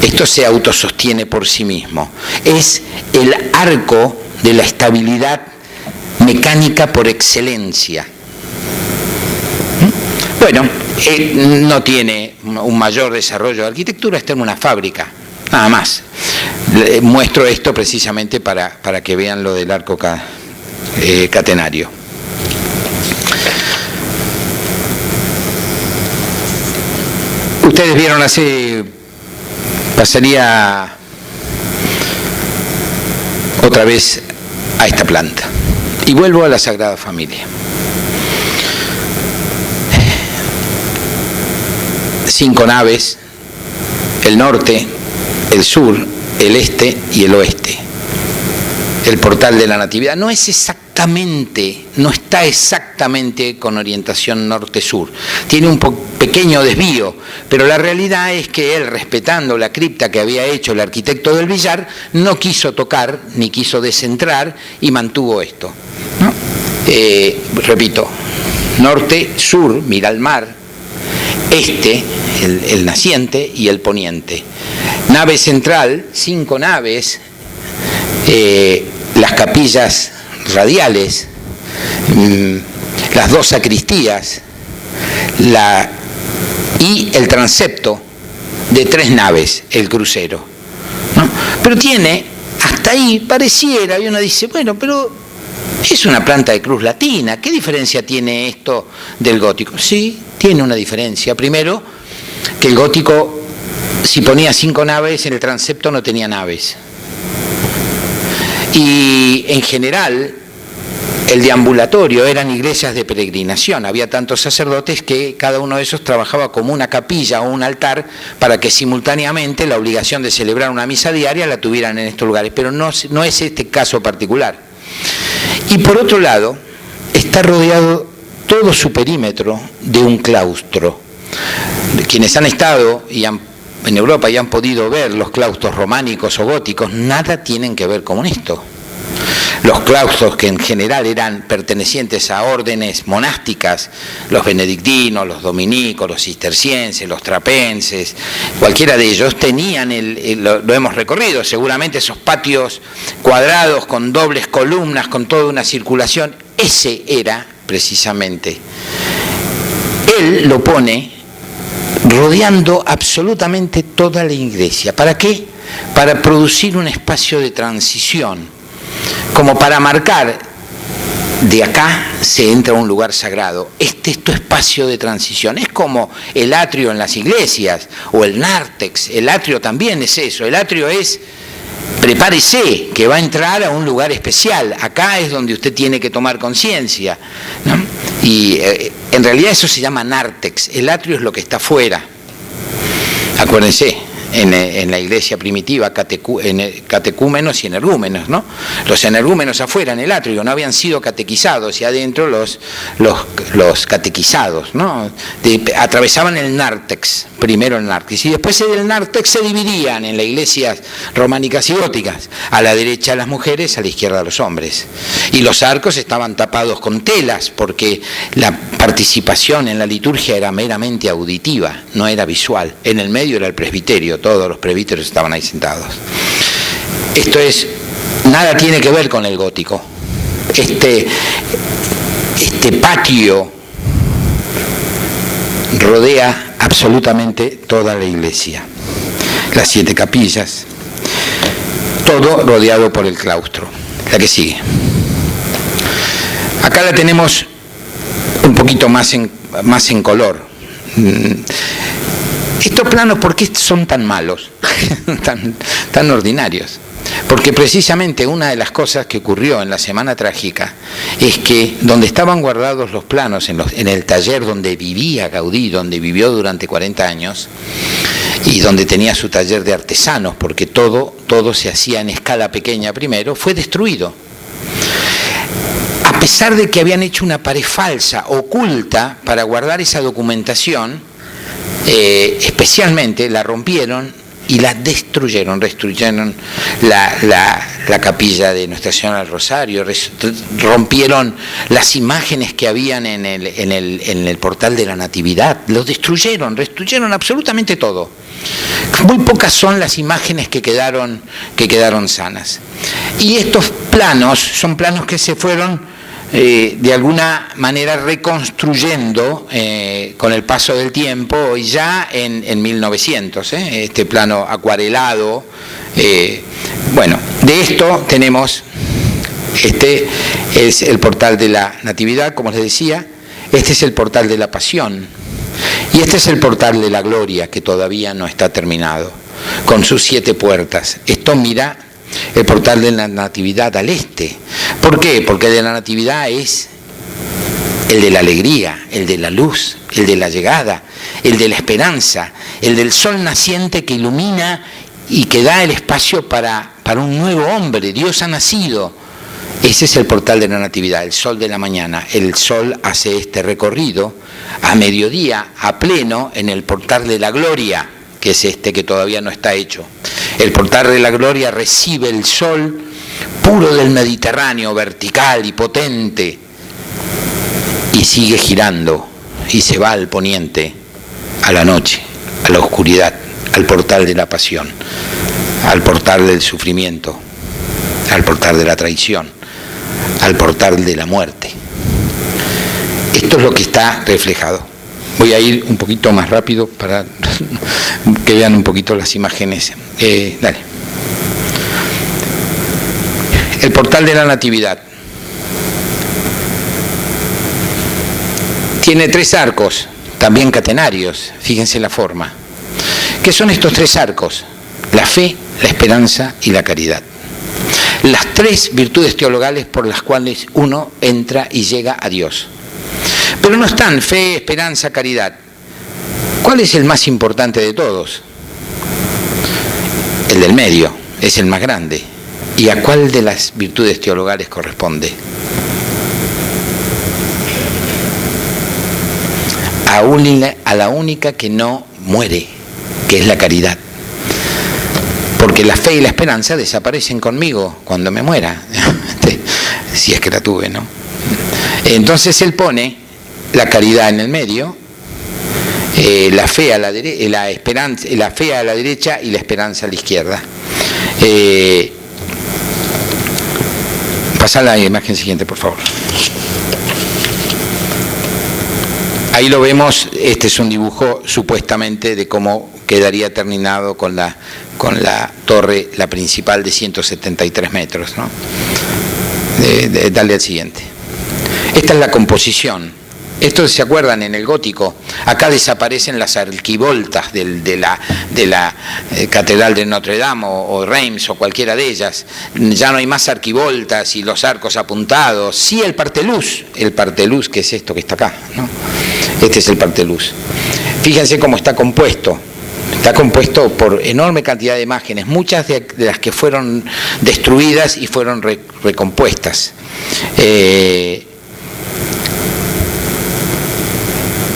Esto se autosostiene por sí mismo. Es el arco de la estabilidad mecánica por excelencia. Bueno, no tiene un mayor desarrollo de arquitectura, está en una fábrica, nada más. Muestro esto precisamente para que vean lo del arco catenario. Ustedes vieron pasaría otra vez a esta planta y vuelvo a la Sagrada Familia. 5 naves, el norte, el sur, el este y el oeste. El portal de la Natividad no es exactamente no está exactamente con orientación norte-sur. Tiene un pequeño desvío, pero la realidad es que él, respetando la cripta que había hecho el arquitecto del Villar, no quiso tocar ni quiso descentrar y mantuvo esto, ¿no? Repito, norte-sur, mira al mar, este, el naciente y el poniente. Nave central, 5 naves, las capillas radiales, las 2 sacristías y el transepto de 3 naves, el crucero, ¿no? Pero tiene, hasta ahí pareciera, y uno dice, bueno, pero es una planta de cruz latina, ¿qué diferencia tiene esto del gótico? Sí, tiene una diferencia. Primero, que el gótico, si ponía 5 naves, en el transepto no tenía naves. Y en general, el deambulatorio eran iglesias de peregrinación. Había tantos sacerdotes que cada uno de esos trabajaba como una capilla o un altar para que simultáneamente la obligación de celebrar una misa diaria la tuvieran en estos lugares. Pero no es este caso particular. Y por otro lado, está rodeado todo su perímetro de un claustro. Quienes han estado en Europa y han podido ver los claustros románicos o góticos, nada tienen que ver con esto. Los claustros, que en general eran pertenecientes a órdenes monásticas, los benedictinos, los dominicos, los cistercienses, los trapenses, cualquiera de ellos tenían, lo hemos recorrido, seguramente esos patios cuadrados con dobles columnas, con toda una circulación. Ese era precisamente. Él lo pone rodeando absolutamente toda la iglesia. ¿Para qué? Para producir un espacio de transición, como para marcar, de acá se entra a un lugar sagrado. Este es tu espacio de transición. Es como el atrio en las iglesias, o el nártex. El atrio también es eso. El atrio es, prepárese, que va a entrar a un lugar especial. Acá es donde usted tiene que tomar conciencia, ¿no? Y en realidad eso se llama nártex. El atrio es lo que está afuera. Acuérdense, en la iglesia primitiva, catecúmenos y energúmenos, ¿no? Los energúmenos afuera en el atrio no habían sido catequizados, y adentro los catequizados, ¿no? Atravesaban el nártex, primero el nártex, y después del nártex se dividían en las iglesias románicas y góticas, a la derecha las mujeres, a la izquierda los hombres, y los arcos estaban tapados con telas, porque la participación en la liturgia era meramente auditiva, no era visual. En el medio era el presbiterio, todos los presbíteros estaban ahí sentados. Esto es, nada tiene que ver con el gótico. Este patio rodea absolutamente toda la iglesia, las 7 capillas, todo rodeado por el claustro. La que sigue. Acá la tenemos un poquito más en color. Estos planos, ¿por qué son tan malos, tan ordinarios? Porque precisamente una de las cosas que ocurrió en la Semana Trágica es que donde estaban guardados los planos, en el taller donde vivía Gaudí, donde vivió durante 40 años, y donde tenía su taller de artesanos, porque todo se hacía en escala pequeña primero, fue destruido. A pesar de que habían hecho una pared falsa, oculta, para guardar esa documentación, especialmente la rompieron y la destruyeron la capilla de Nuestra Señora del Rosario, rompieron las imágenes que habían en el portal de la Natividad, lo destruyeron absolutamente todo. Muy pocas son las imágenes que quedaron sanas. Y estos planos son planos que se fueron de alguna manera reconstruyendo con el paso del tiempo, y ya en 1900, este plano acuarelado. Bueno, de esto tenemos, este es el portal de la Natividad, como les decía, este es el portal de la Pasión, y este es el portal de la Gloria, que todavía no está terminado, con sus 7 puertas. Esto mira el portal de la Natividad al este. ¿Por qué? Porque de la Natividad es el de la alegría, el de la luz, el de la llegada, el de la esperanza, el del sol naciente que ilumina y que da el espacio para un nuevo hombre. Dios ha nacido Ese es el portal de la Natividad, el sol de la mañana. El sol hace este recorrido a mediodía, a pleno, en el portal de la gloria, que es este que todavía no está hecho. El portal de la gloria recibe el sol puro del Mediterráneo, vertical y potente, y sigue girando, y se va al poniente, a la noche, a la oscuridad, al portal de la pasión, al portal del sufrimiento, al portal de la traición, al portal de la muerte. Esto es lo que está reflejado. Voy a ir un poquito más rápido para que vean un poquito las imágenes. Dale. El portal de la Natividad tiene 3 arcos, también catenarios, fíjense la forma. ¿Qué son estos 3 arcos? La fe, la esperanza y la caridad. Las 3 virtudes teologales por las cuales uno entra y llega a Dios. Pero no están fe, esperanza, caridad. ¿Cuál es el más importante de todos? El del medio, es el más grande. ¿Y a cuál de las virtudes teologales corresponde? A la única que no muere, que es la caridad. Porque la fe y la esperanza desaparecen conmigo cuando me muera, si es que la tuve, ¿no? Entonces él pone la caridad en el medio, la fe a la fe a la derecha y la esperanza a la izquierda. Pasa la imagen siguiente, por favor. Ahí lo vemos, este es un dibujo supuestamente de cómo quedaría terminado con la torre, la principal de 173 metros, ¿no? Dale al siguiente. Esta es la composición. Esto, ¿se acuerdan? En el gótico, acá desaparecen las arquivoltas de la Catedral de Notre Dame o Reims o cualquiera de ellas. Ya no hay más arquivoltas y los arcos apuntados. Sí, el parteluz, que es esto que está acá, ¿no? Este es el parteluz. Fíjense cómo está compuesto. Está compuesto por enorme cantidad de imágenes, muchas de las que fueron destruidas y fueron recompuestas.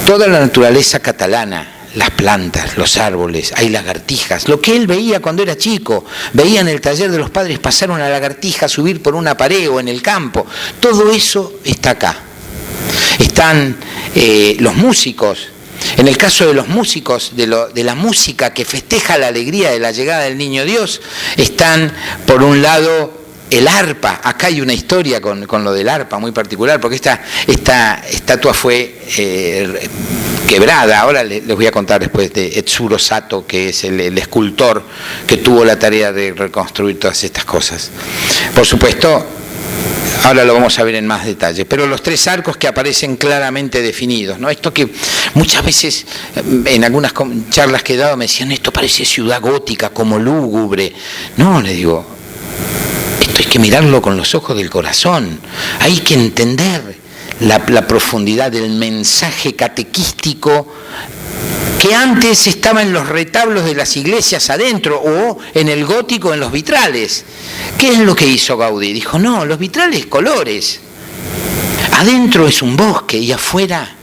Toda la naturaleza catalana, las plantas, los árboles, hay lagartijas, lo que él veía cuando era chico, veía en el taller de los padres pasar una lagartija, subir por una pared o en el campo, todo eso está acá. Están los músicos. En el caso de los músicos, de la música que festeja la alegría de la llegada del Niño Dios, están por un lado el arpa. Acá hay una historia con lo del arpa muy particular, porque esta estatua fue quebrada. Ahora les voy a contar después de Etsuro Sato, que es el escultor que tuvo la tarea de reconstruir todas estas cosas. Por supuesto, ahora lo vamos a ver en más detalle, pero los 3 arcos que aparecen claramente definidos, ¿no? Esto que muchas veces en algunas charlas que he dado me decían, esto parece ciudad gótica, como lúgubre. No, le digo, esto hay que mirarlo con los ojos del corazón, hay que entender la profundidad del mensaje catequístico que antes estaba en los retablos de las iglesias adentro o en el gótico en los vitrales. ¿Qué es lo que hizo Gaudí? Dijo, no, los vitrales colores. Adentro es un bosque y afuera,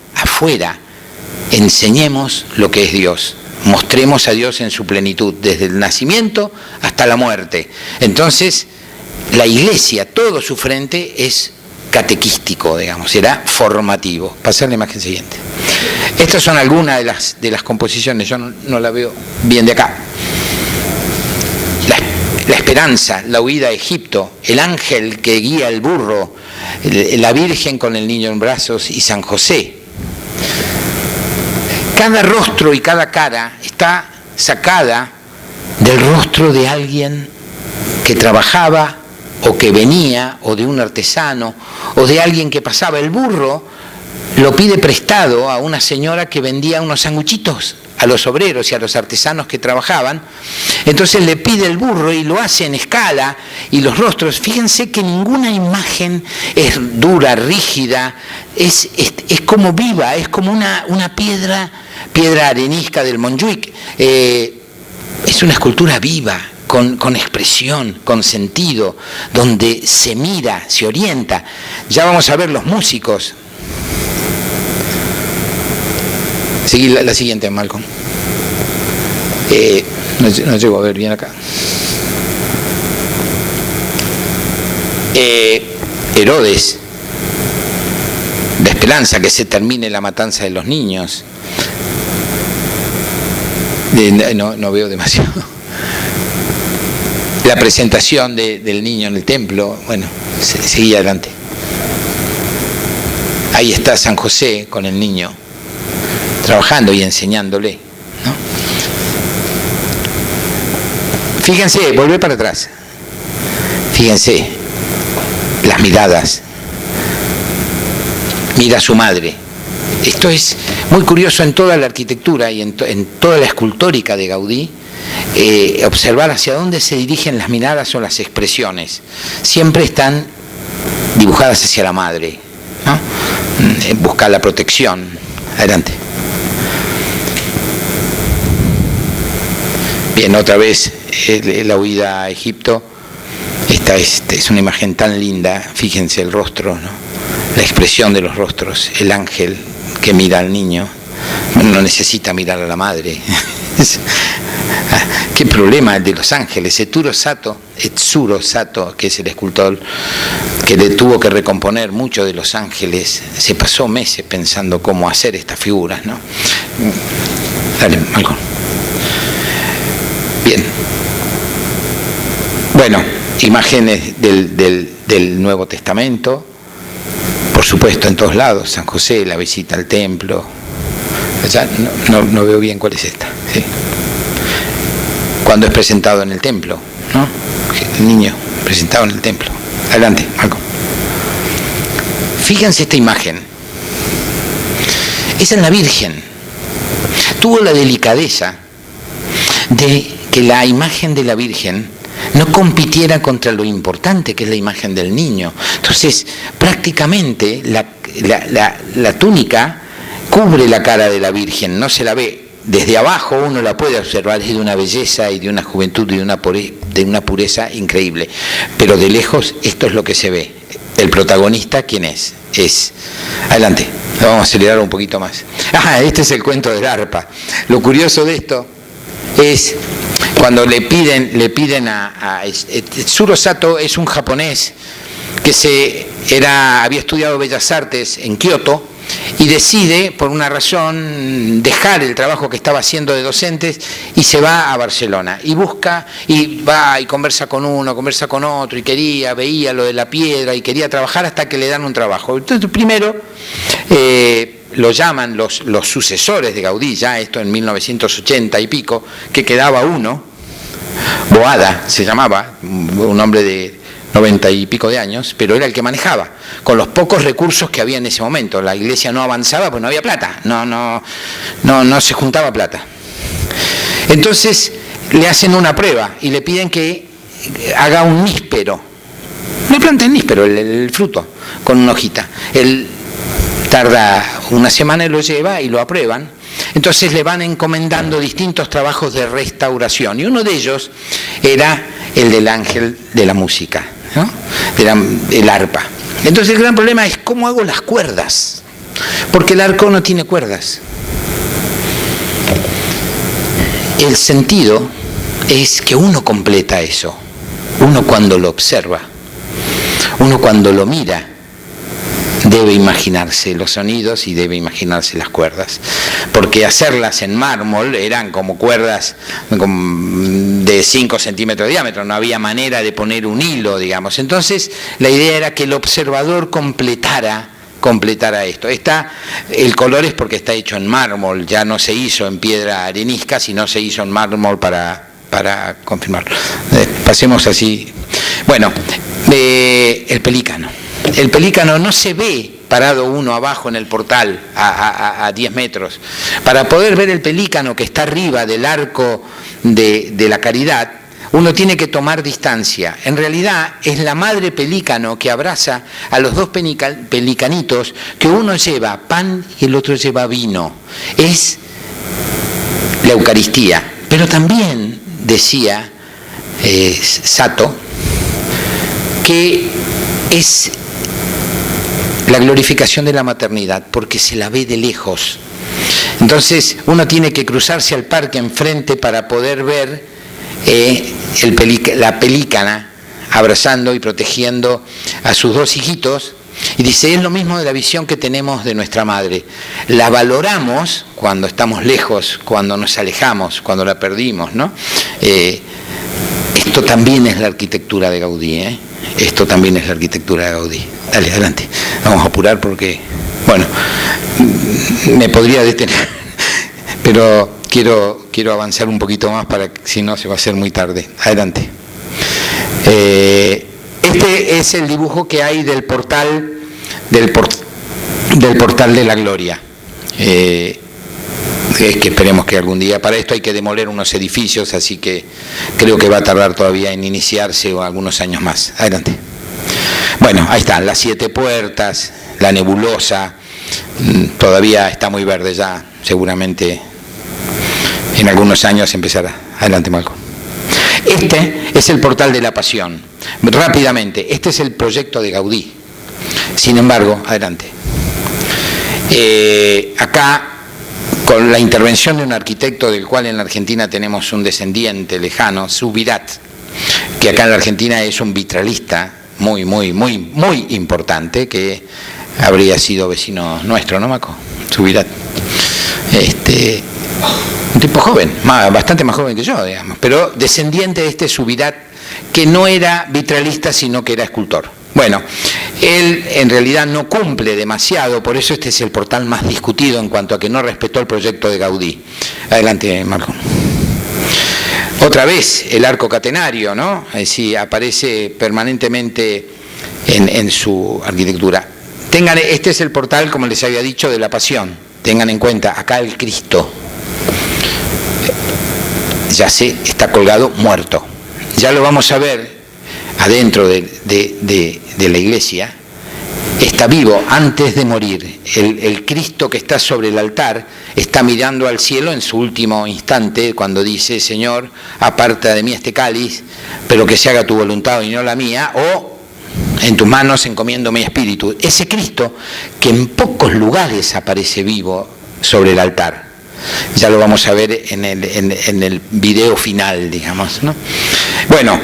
enseñemos lo que es Dios. Mostremos a Dios en su plenitud, desde el nacimiento hasta la muerte. Entonces, la iglesia, todo su frente es catequístico, digamos, será formativo. Pasar la imagen siguiente. Estas son algunas de las composiciones, yo no la veo bien de acá. La esperanza, la huida a Egipto, el ángel que guía el burro, la Virgen con el niño en brazos y San José. Cada rostro y cada cara está sacada del rostro de alguien que trabajaba o que venía, o de un artesano, o de alguien que pasaba. El burro lo pide prestado a una señora que vendía unos sanguchitos a los obreros y a los artesanos que trabajaban. Entonces le pide el burro y lo hace en escala, y los rostros, fíjense que ninguna imagen es dura, rígida, es como viva, es como una piedra arenisca del Montjuic. Es una escultura viva, con expresión, con sentido, donde se mira, se orienta. Ya vamos a ver los músicos. Seguí la siguiente, Malcolm. No llego a ver bien acá. Herodes, la esperanza que se termine la matanza de los niños. No veo demasiado. La presentación del niño en el templo. Bueno, seguí adelante. Ahí está San José con el niño, trabajando y enseñándole, ¿no? Fíjense, volvé para atrás. Fíjense, las miradas. Mira a su madre. Esto es muy curioso en toda la arquitectura y en toda la escultórica de Gaudí, observar hacia dónde se dirigen las miradas o las expresiones. Siempre están dibujadas hacia la madre, ¿no? Buscar la protección. Adelante. Bien, otra vez la huida a Egipto. Esta es una imagen tan linda. Fíjense el rostro, ¿no? La expresión de los rostros, el ángel que mira al niño, no necesita mirar a la madre. Qué problema el de los ángeles. Etsuro Sato, que es el escultor que le tuvo que recomponer mucho de los ángeles, se pasó meses pensando cómo hacer estas figuras, ¿no? Dale, Malcolm. Bien. Bueno, imágenes del Nuevo Testamento. Por supuesto, en todos lados, San José, la visita al templo. Ya no veo bien cuál es esta. ¿Sí? Cuando es presentado en el templo, ¿no? El niño presentado en el templo. Adelante, Marco. Fíjense esta imagen. Esa es la Virgen. Tuvo la delicadeza de que la imagen de la Virgen no compitiera contra lo importante que es la imagen del niño. Entonces, prácticamente la túnica cubre la cara de la Virgen, no se la ve. Desde abajo uno la puede observar, es de una belleza y de una juventud y de una pureza increíble. Pero de lejos esto es lo que se ve. El protagonista, ¿quién es? Adelante, vamos a acelerar un poquito más. Este es el cuento del arpa. Lo curioso de esto es cuando le piden a Etsuro Sato. Es un japonés que había estudiado Bellas Artes en Kioto y decide, por una razón, dejar el trabajo que estaba haciendo de docentes y se va a Barcelona y busca y va y conversa con uno, conversa con otro y veía lo de la piedra y quería trabajar hasta que le dan un trabajo. Entonces primero lo llaman los sucesores de Gaudí, ya esto en 1980 y pico, que quedaba uno, Boada se llamaba, un hombre de 90 y pico de años, pero era el que manejaba, con los pocos recursos que había en ese momento. La iglesia no avanzaba porque no había plata, no se juntaba plata. Entonces le hacen una prueba y le piden que haga un níspero, una planta de níspero, el fruto, con una hojita. Él tarda una semana y lo lleva y lo aprueban. Entonces le van encomendando distintos trabajos de restauración y uno de ellos era el del ángel de la música, ¿no? El arpa. Entonces el gran problema es cómo hago las cuerdas, porque el arco no tiene cuerdas. El sentido es que uno completa eso, uno cuando lo observa, uno cuando lo mira, debe imaginarse los sonidos y debe imaginarse las cuerdas, porque hacerlas en mármol eran como cuerdas de 5 centímetros de diámetro, no había manera de poner un hilo, digamos. Entonces la idea era que el observador completara esto. El color es porque está hecho en mármol, ya no se hizo en piedra arenisca, sino se hizo en mármol para confirmarlo. Pasemos así. Bueno, el pelícano. El pelícano no se ve parado uno abajo en el portal a 10 metros. Para poder ver el pelícano que está arriba del arco de la Caridad, uno tiene que tomar distancia. En realidad es la madre pelícano que abraza a los dos pelicanitos, que uno lleva pan y el otro lleva vino. Es la Eucaristía. Pero también decía Sato, que es la glorificación de la maternidad, porque se la ve de lejos. Entonces uno tiene que cruzarse al parque enfrente para poder ver la pelícana abrazando y protegiendo a sus dos hijitos, y dice, es lo mismo de la visión que tenemos de nuestra madre. La valoramos cuando estamos lejos, cuando nos alejamos, cuando la perdimos, ¿no? Esto también es la arquitectura de Gaudí, ¿eh? Esto también es la arquitectura de Gaudí. Dale, adelante. Vamos a apurar porque, bueno, me podría detener, pero quiero avanzar un poquito más para que si no se va a hacer muy tarde. Adelante. Este es el dibujo que hay del portal de la Gloria. Es que esperemos que algún día, para esto hay que demoler unos edificios, así que creo que va a tardar todavía en iniciarse o algunos años más. Adelante. Bueno, ahí están las 7 puertas, la nebulosa, todavía está muy verde ya, seguramente en algunos años empezará. Adelante, Malcolm. Este es el portal de la Pasión. Rápidamente, este es el proyecto de Gaudí. Sin embargo, adelante. Acá, con la intervención de un arquitecto del cual en la Argentina tenemos un descendiente lejano, Subirat, que acá en la Argentina es un vitralista muy importante, que habría sido vecino nuestro, ¿no, Maco? Subirat. Un tipo joven, bastante más joven que yo, digamos, pero descendiente de este Subirat, que no era vitralista, sino que era escultor. Bueno, él en realidad no cumple demasiado, por eso este es el portal más discutido en cuanto a que no respetó el proyecto de Gaudí. Adelante, Marco. Otra vez el arco catenario, ¿no? Es decir, aparece permanentemente en su arquitectura. Este es el portal, como les había dicho, de la Pasión. Tengan en cuenta, acá el Cristo ya está colgado muerto. Ya lo vamos a ver adentro de la iglesia. Está vivo antes de morir. El Cristo que está sobre el altar está mirando al cielo en su último instante cuando dice, Señor, aparta de mí este cáliz, pero que se haga tu voluntad y no la mía, o en tus manos encomiendo mi espíritu. Ese Cristo que en pocos lugares aparece vivo sobre el altar. Ya lo vamos a ver en el video final, digamos, ¿no? Bueno,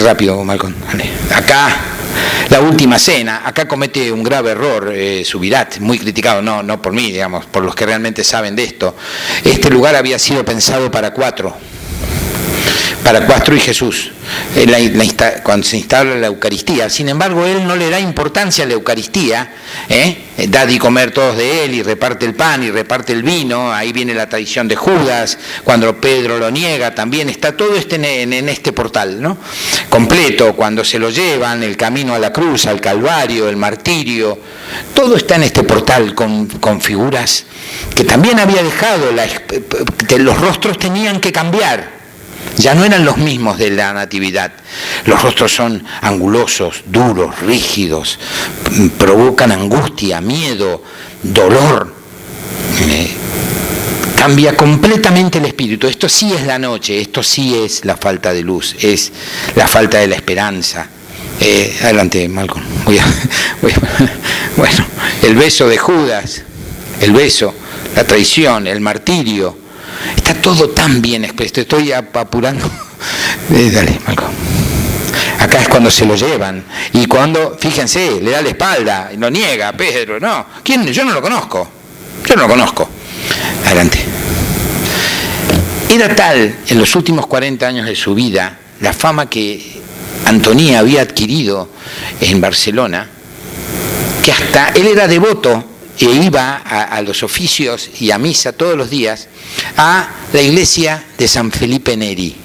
rápido, Malcolm. Vale. Acá, la última cena, acá comete un grave error Subirat, muy criticado, no por mí, digamos, por los que realmente saben de esto. Este lugar había sido pensado para cuatro y Jesús, cuando se instala la Eucaristía. Sin embargo, él no le da importancia a la Eucaristía, da de comer todos de él y reparte el pan y reparte el vino. Ahí viene la tradición de Judas, cuando Pedro lo niega, también está todo en este portal, ¿no? Completo, cuando se lo llevan, el camino a la cruz, al Calvario, el martirio, todo está en este portal con figuras que también había dejado, los rostros tenían que cambiar. Ya no eran los mismos de la Natividad. Los rostros son angulosos, duros, rígidos, provocan angustia, miedo, dolor. Cambia completamente el espíritu. Esto sí es la noche, esto sí es la falta de luz, es la falta de la esperanza. Adelante, Malcolm. Bueno, el beso de Judas, la traición, el martirio. Está todo tan bien expuesto. Estoy apurando. Dale, Malcolm. Acá es cuando se lo llevan. Y cuando, fíjense, le da la espalda, lo niega, Pedro, ¿no? ¿Quién? Yo no lo conozco. Adelante. Era tal, en los últimos 40 años de su vida, la fama que Antoní había adquirido en Barcelona, que hasta él era devoto e iba a los oficios y a misa todos los días a la iglesia de San Felipe Neri.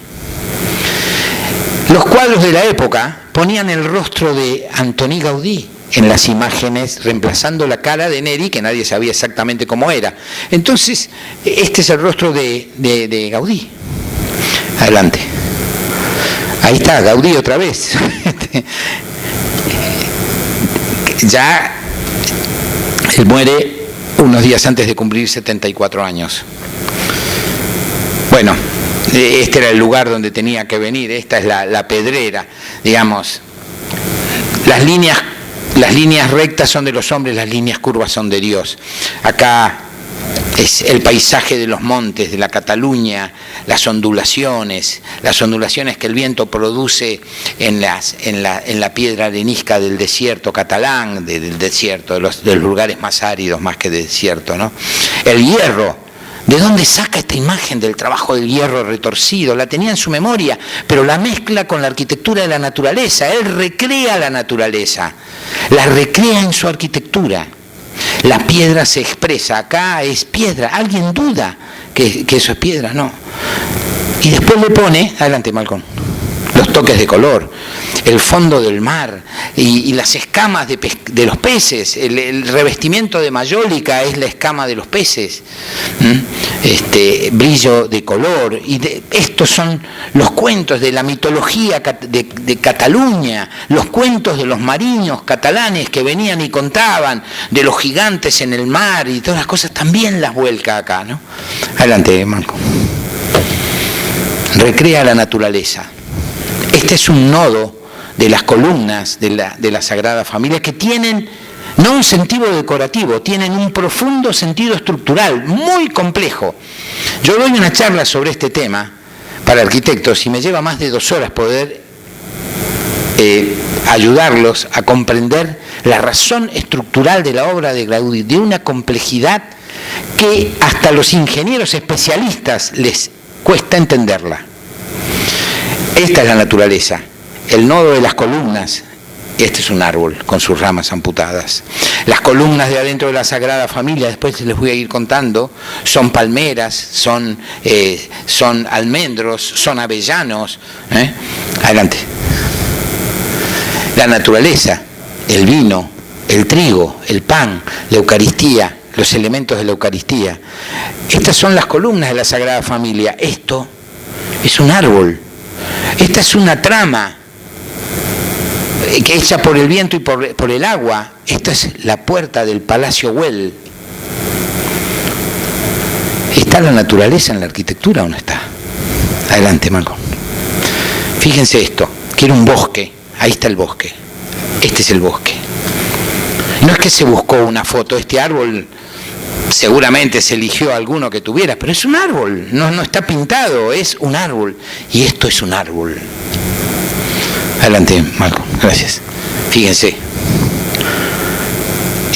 Los cuadros de la época ponían el rostro de Antoní Gaudí en las imágenes, reemplazando la cara de Neri, que nadie sabía exactamente cómo era. Entonces, este es el rostro de Gaudí. Adelante. Ahí está, Gaudí otra vez. Ya él muere unos días antes de cumplir 74 años. Bueno, Este era el lugar donde tenía que venir, esta es la pedrera, digamos. Las líneas rectas son de los hombres, las líneas curvas son de Dios. Acá es el paisaje de los montes, de la Cataluña, las ondulaciones que el viento produce en la piedra arenisca del desierto catalán, del desierto, de los lugares más áridos más que de desierto, ¿no? El hierro. ¿De dónde saca esta imagen del trabajo del hierro retorcido? La tenía en su memoria, pero la mezcla con la arquitectura de la naturaleza. Él recrea la naturaleza, la recrea en su arquitectura. La piedra se expresa, acá es piedra. ¿Alguien duda que eso es piedra? No. Y después le pone, adelante Malcolm, los toques de color, el fondo del mar y las escamas de los peces. El revestimiento de mayólica es la escama de los peces, brillo de color. Estos son los cuentos de la mitología de Cataluña, los cuentos de los marinos catalanes que venían y contaban de los gigantes en el mar y todas las cosas, también las vuelca acá, ¿no? Adelante, Marco. Recrea la naturaleza. Este es un nodo de las columnas de la Sagrada Familia que tienen no un sentido decorativo, tienen un profundo sentido estructural, muy complejo. Yo doy una charla sobre este tema para arquitectos y me lleva más de 2 horas poder ayudarlos a comprender la razón estructural de la obra de Gaudí, de una complejidad que hasta los ingenieros especialistas les cuesta entenderla. Esta es la naturaleza. El nodo de las columnas, este es un árbol con sus ramas amputadas. Las columnas de adentro de la Sagrada Familia, después les voy a ir contando, son palmeras, son almendros, son avellanos. Adelante. La naturaleza, el vino, el trigo, el pan, la Eucaristía, los elementos de la Eucaristía. Estas son las columnas de la Sagrada Familia. Esto es un árbol. Esta es una trama que hecha por el viento y por el agua. Esta es la puerta del Palacio Güell. ¿Está la naturaleza en la arquitectura o no está? Adelante, Marco. Fíjense esto. Quiero un bosque. Ahí está el bosque. Este es el bosque. No es que se buscó una foto. Este árbol seguramente se eligió alguno que tuviera, pero es un árbol. No está pintado. Es un árbol. Y esto es un árbol. Adelante, Marco. Gracias. Fíjense.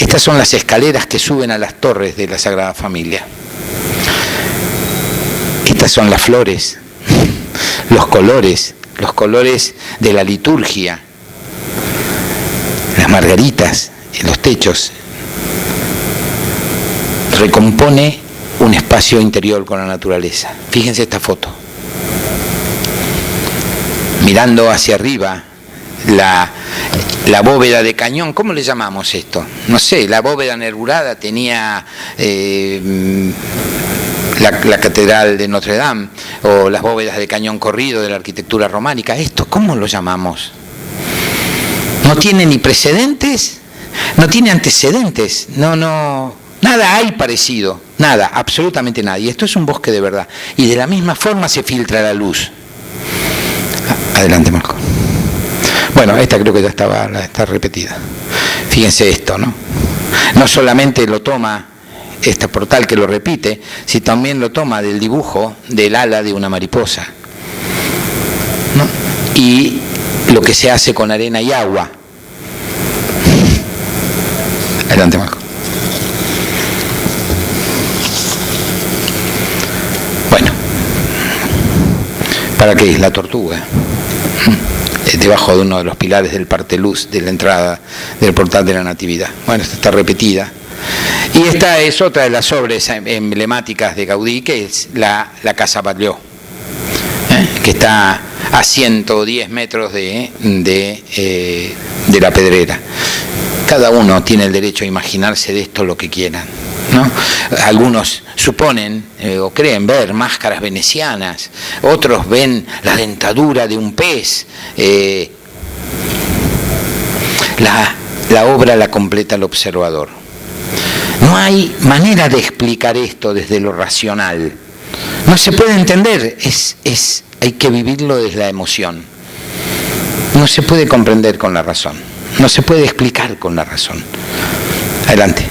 Estas son las escaleras que suben a las torres de la Sagrada Familia. Estas son las flores, los colores de la liturgia, las margaritas en los techos. Recompone un espacio interior con la naturaleza. Fíjense esta foto. Mirando hacia arriba, la bóveda de cañón, ¿cómo le llamamos esto? No sé, la bóveda nervurada tenía la catedral de Notre Dame, o las bóvedas de cañón corrido de la arquitectura románica. ¿Esto cómo lo llamamos? No tiene ni precedentes, no tiene antecedentes, nada hay parecido, nada, absolutamente nada. Y esto es un bosque de verdad. Y de la misma forma se filtra la luz. Adelante, Marco. Bueno, esta creo que ya está repetida. Fíjense esto, ¿no? No solamente lo toma este portal que lo repite, sino también lo toma del dibujo del ala de una mariposa, ¿no? Y lo que se hace con arena y agua. Adelante, Marco. Bueno, ¿para qué es la tortuga? Debajo de uno de los pilares del parteluz de la entrada del portal de la Natividad. Bueno, esta está repetida. Y esta es otra de las obras emblemáticas de Gaudí, que es la Casa Batlló, que está a 110 metros de la Pedrera. Cada uno tiene el derecho a imaginarse de esto lo que quieran, ¿no? Algunos suponen o creen ver máscaras venecianas, otros ven la dentadura de un pez. La obra la completa el observador. No hay manera de explicar esto desde lo racional. No se puede entender, hay que vivirlo desde la emoción. No se puede comprender con la razón, no se puede explicar con la razón. Adelante.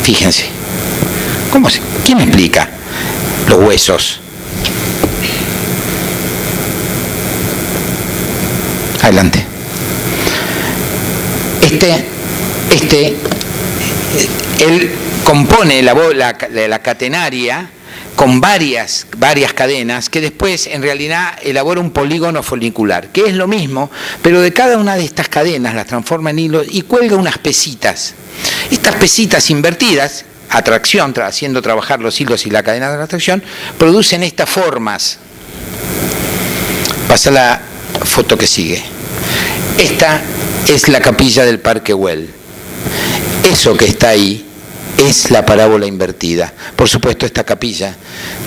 Fíjense. ¿Quién explica los huesos? Adelante. Él compone la catenaria con varias cadenas que después en realidad elabora un polígono folicular, que es lo mismo, pero de cada una de estas cadenas las transforma en hilos y cuelga unas pesitas. Estas pesitas invertidas, atracción, haciendo trabajar los hilos y la cadena de la atracción, producen estas formas. Pasa la foto que sigue. Esta es la capilla del Parque Güell. Eso que está ahí es la parábola invertida. Por supuesto, esta capilla,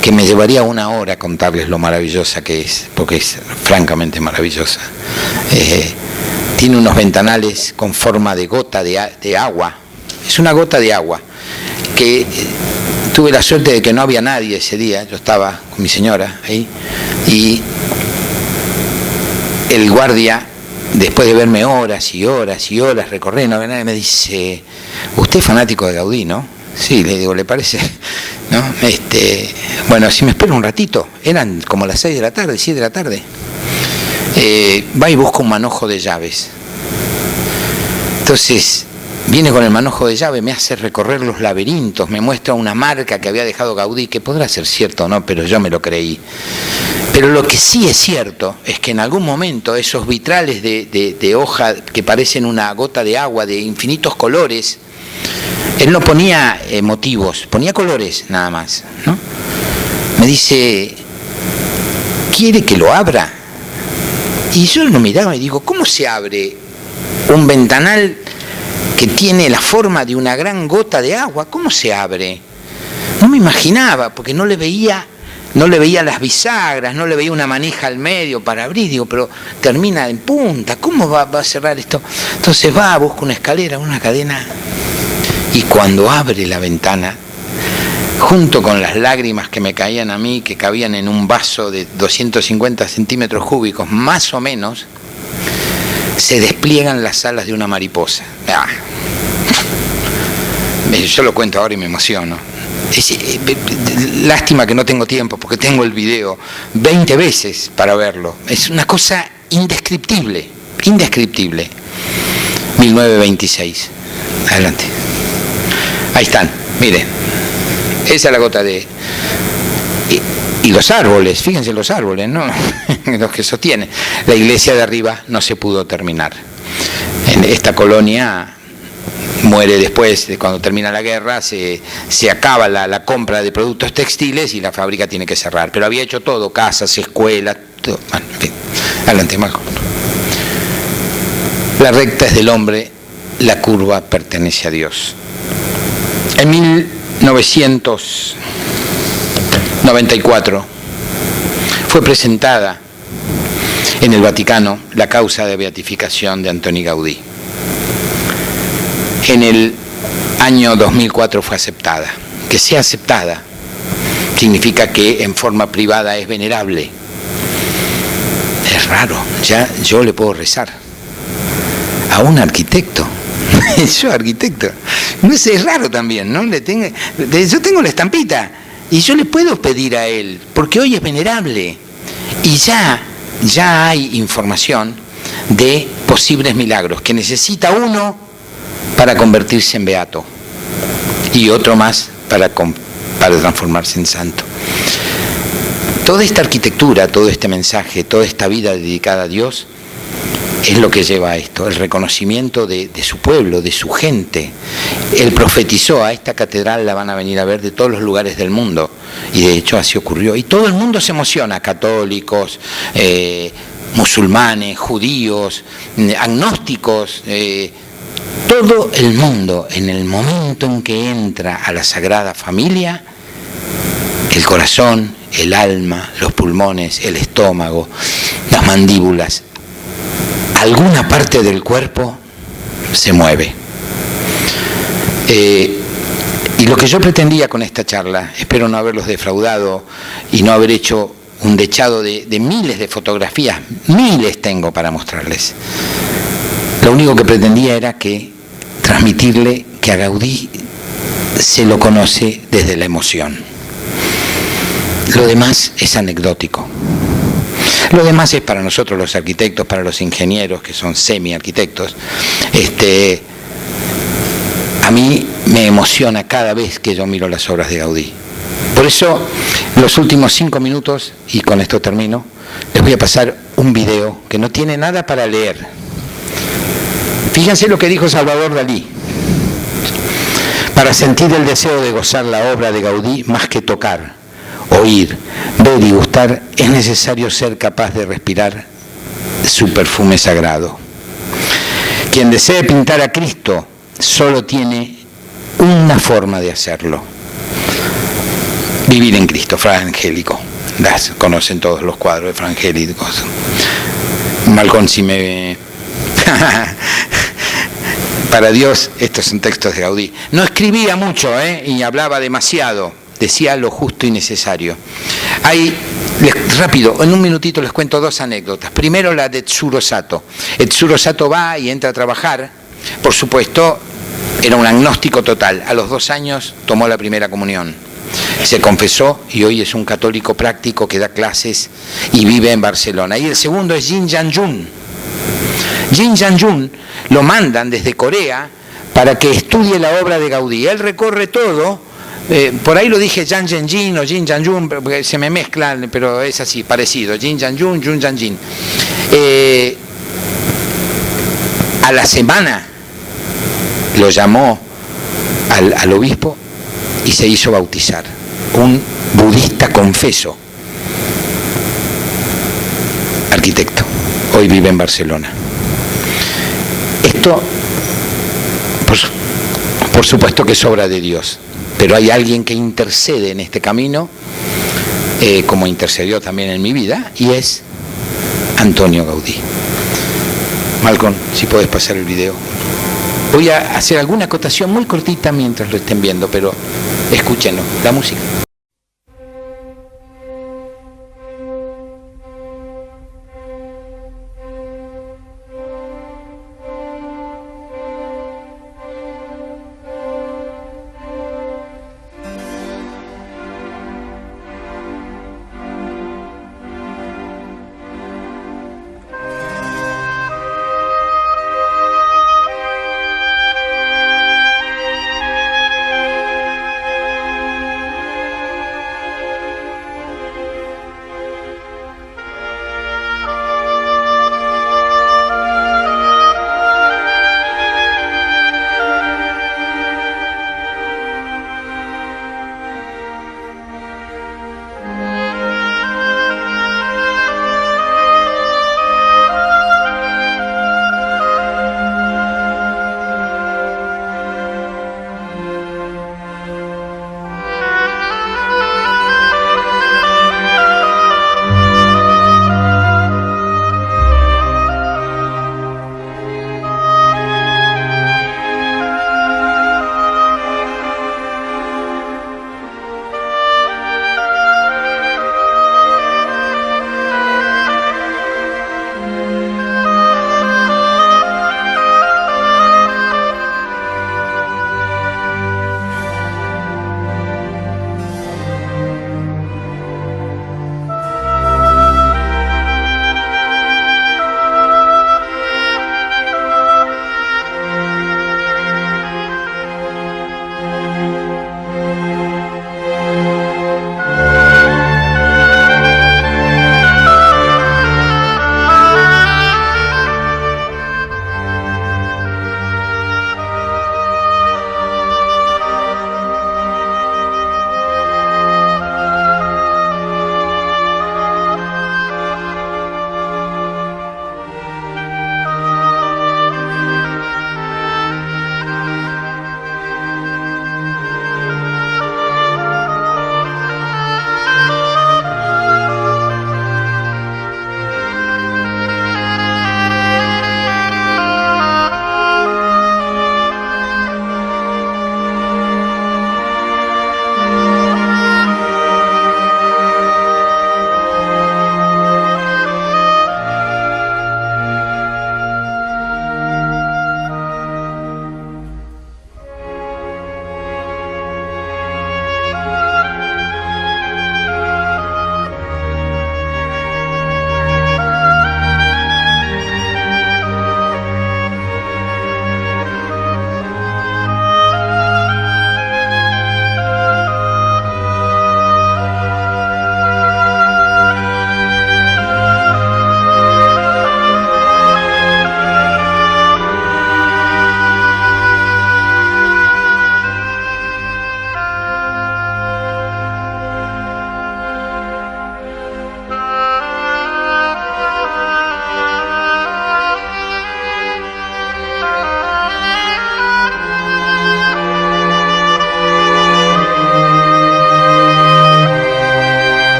que me llevaría una hora contarles lo maravillosa que es, porque es francamente maravillosa. Tiene unos ventanales con forma de gota de agua. Es una gota de agua que tuve la suerte de que no había nadie ese día. Yo estaba con mi señora ahí y el guardia, después de verme horas y horas y horas recorrer, no había nadie, me dice: ¿usted es fanático de Gaudí, no? Sí, le digo, ¿le parece? ¿No? Bueno, si me espera un ratito, eran como las 6 de la tarde, 7 de la tarde. Va y busca un manojo de llaves. Entonces, viene con el manojo de llave, me hace recorrer los laberintos, me muestra una marca que había dejado Gaudí, que podrá ser cierto o no, pero yo me lo creí. Pero lo que sí es cierto es que en algún momento esos vitrales de hoja que parecen una gota de agua de infinitos colores, él no ponía motivos, ponía colores nada más, ¿no? Me dice: ¿quiere que lo abra? Y yo lo miraba y digo: ¿cómo se abre un ventanal que tiene la forma de una gran gota de agua? ¿Cómo se abre? No me imaginaba, porque no le veía las bisagras, no le veía una manija al medio para abrir. Digo, pero termina en punta, ¿cómo va a cerrar esto? Entonces busca una escalera, una cadena, y cuando abre la ventana, junto con las lágrimas que me caían a mí, que cabían en un vaso de 250 centímetros cúbicos, más o menos, se despliegan las alas de una mariposa. Yo lo cuento ahora y me emociono. Lástima que no tengo tiempo, porque tengo el video 20 veces para verlo. Es una cosa indescriptible, indescriptible. 1926. Adelante. Ahí están, miren. Esa es la gota de... Y los árboles, fíjense los árboles, ¿no? Los que sostienen. La iglesia de arriba no se pudo terminar. En esta colonia muere después, cuando termina la guerra, se acaba la compra de productos textiles y la fábrica tiene que cerrar. Pero había hecho todo, casas, escuelas, todo. Bueno, en fin. Adelante, Marco. La recta es del hombre, la curva pertenece a Dios. En 1994 fue presentada en el Vaticano la causa de beatificación de Antoni Gaudí. En el año 2004 fue aceptada. Que sea aceptada significa que en forma privada es venerable. Es raro, ya yo le puedo rezar a un arquitecto. Yo arquitecto. No sé, es raro también, ¿no? Yo tengo la estampita y yo le puedo pedir a él, porque hoy es venerable. Y ya hay información de posibles milagros, que necesita uno para convertirse en beato y otro más para transformarse en santo. Toda esta arquitectura, todo este mensaje, toda esta vida dedicada a Dios es lo que lleva a esto, el reconocimiento de su pueblo, de su gente. Él profetizó: a esta catedral la van a venir a ver de todos los lugares del mundo, y de hecho así ocurrió. Y todo el mundo se emociona, católicos, musulmanes, judíos, agnósticos, todo el mundo, en el momento en que entra a la Sagrada Familia, el corazón, el alma, los pulmones, el estómago, las mandíbulas, alguna parte del cuerpo se mueve. Y Y lo que yo pretendía con esta charla, espero no haberlos defraudado y no haber hecho un dechado de miles de fotografías, miles tengo para mostrarles. Lo único que pretendía era transmitirle que a Gaudí se lo conoce desde la emoción. Lo demás es anecdótico. Lo demás es para nosotros los arquitectos, para los ingenieros que son semi-arquitectos. A mí me emociona cada vez que yo miro las obras de Gaudí. Por eso, los últimos 5 minutos, y con esto termino, les voy a pasar un video que no tiene nada para leer. Fíjense lo que dijo Salvador Dalí. Para sentir el deseo de gozar la obra de Gaudí, más que tocar, oír, ver y gustar, es necesario ser capaz de respirar su perfume sagrado. Quien desee pintar a Cristo solo tiene una forma de hacerlo: vivir en Cristo. Fra Angelico. Conocen todos los cuadros de Fra Angelico. Malcón, si me... Para Dios, estos son textos de Gaudí. No escribía mucho, y hablaba demasiado. Decía lo justo y necesario. Rápido, en un minutito les cuento 2 anécdotas. Primero, la de Etsuro Sato. Etsuro Sato va y entra a trabajar. Por supuesto, era un agnóstico total. A los 2 años tomó la primera comunión. Se confesó y hoy es un católico práctico que da clases y vive en Barcelona. Y el segundo es Jin Yang-jun. Jin Yang-jun lo mandan desde Corea para que estudie la obra de Gaudí. Él recorre todo. Por ahí lo dije Yang Zhenjin o Jin Yang-jun, porque se me mezclan, pero es así, parecido. Jin Yang-jun, Jun Yang-jin. A la semana lo llamó al obispo y se hizo bautizar. Un budista confeso, arquitecto, hoy vive en Barcelona. Esto, por supuesto que es obra de Dios, pero hay alguien que intercede en este camino, como intercedió también en mi vida, y es Antonio Gaudí. Malcón, si podés pasar el video. Voy a hacer alguna acotación muy cortita mientras lo estén viendo, pero escúchenlo, la música.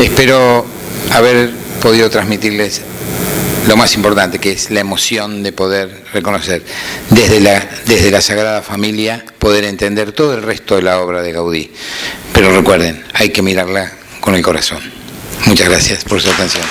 Espero haber podido transmitirles lo más importante, que es la emoción de poder reconocer desde la Sagrada Familia, poder entender todo el resto de la obra de Gaudí. Pero recuerden, hay que mirarla con el corazón. Muchas gracias por su atención.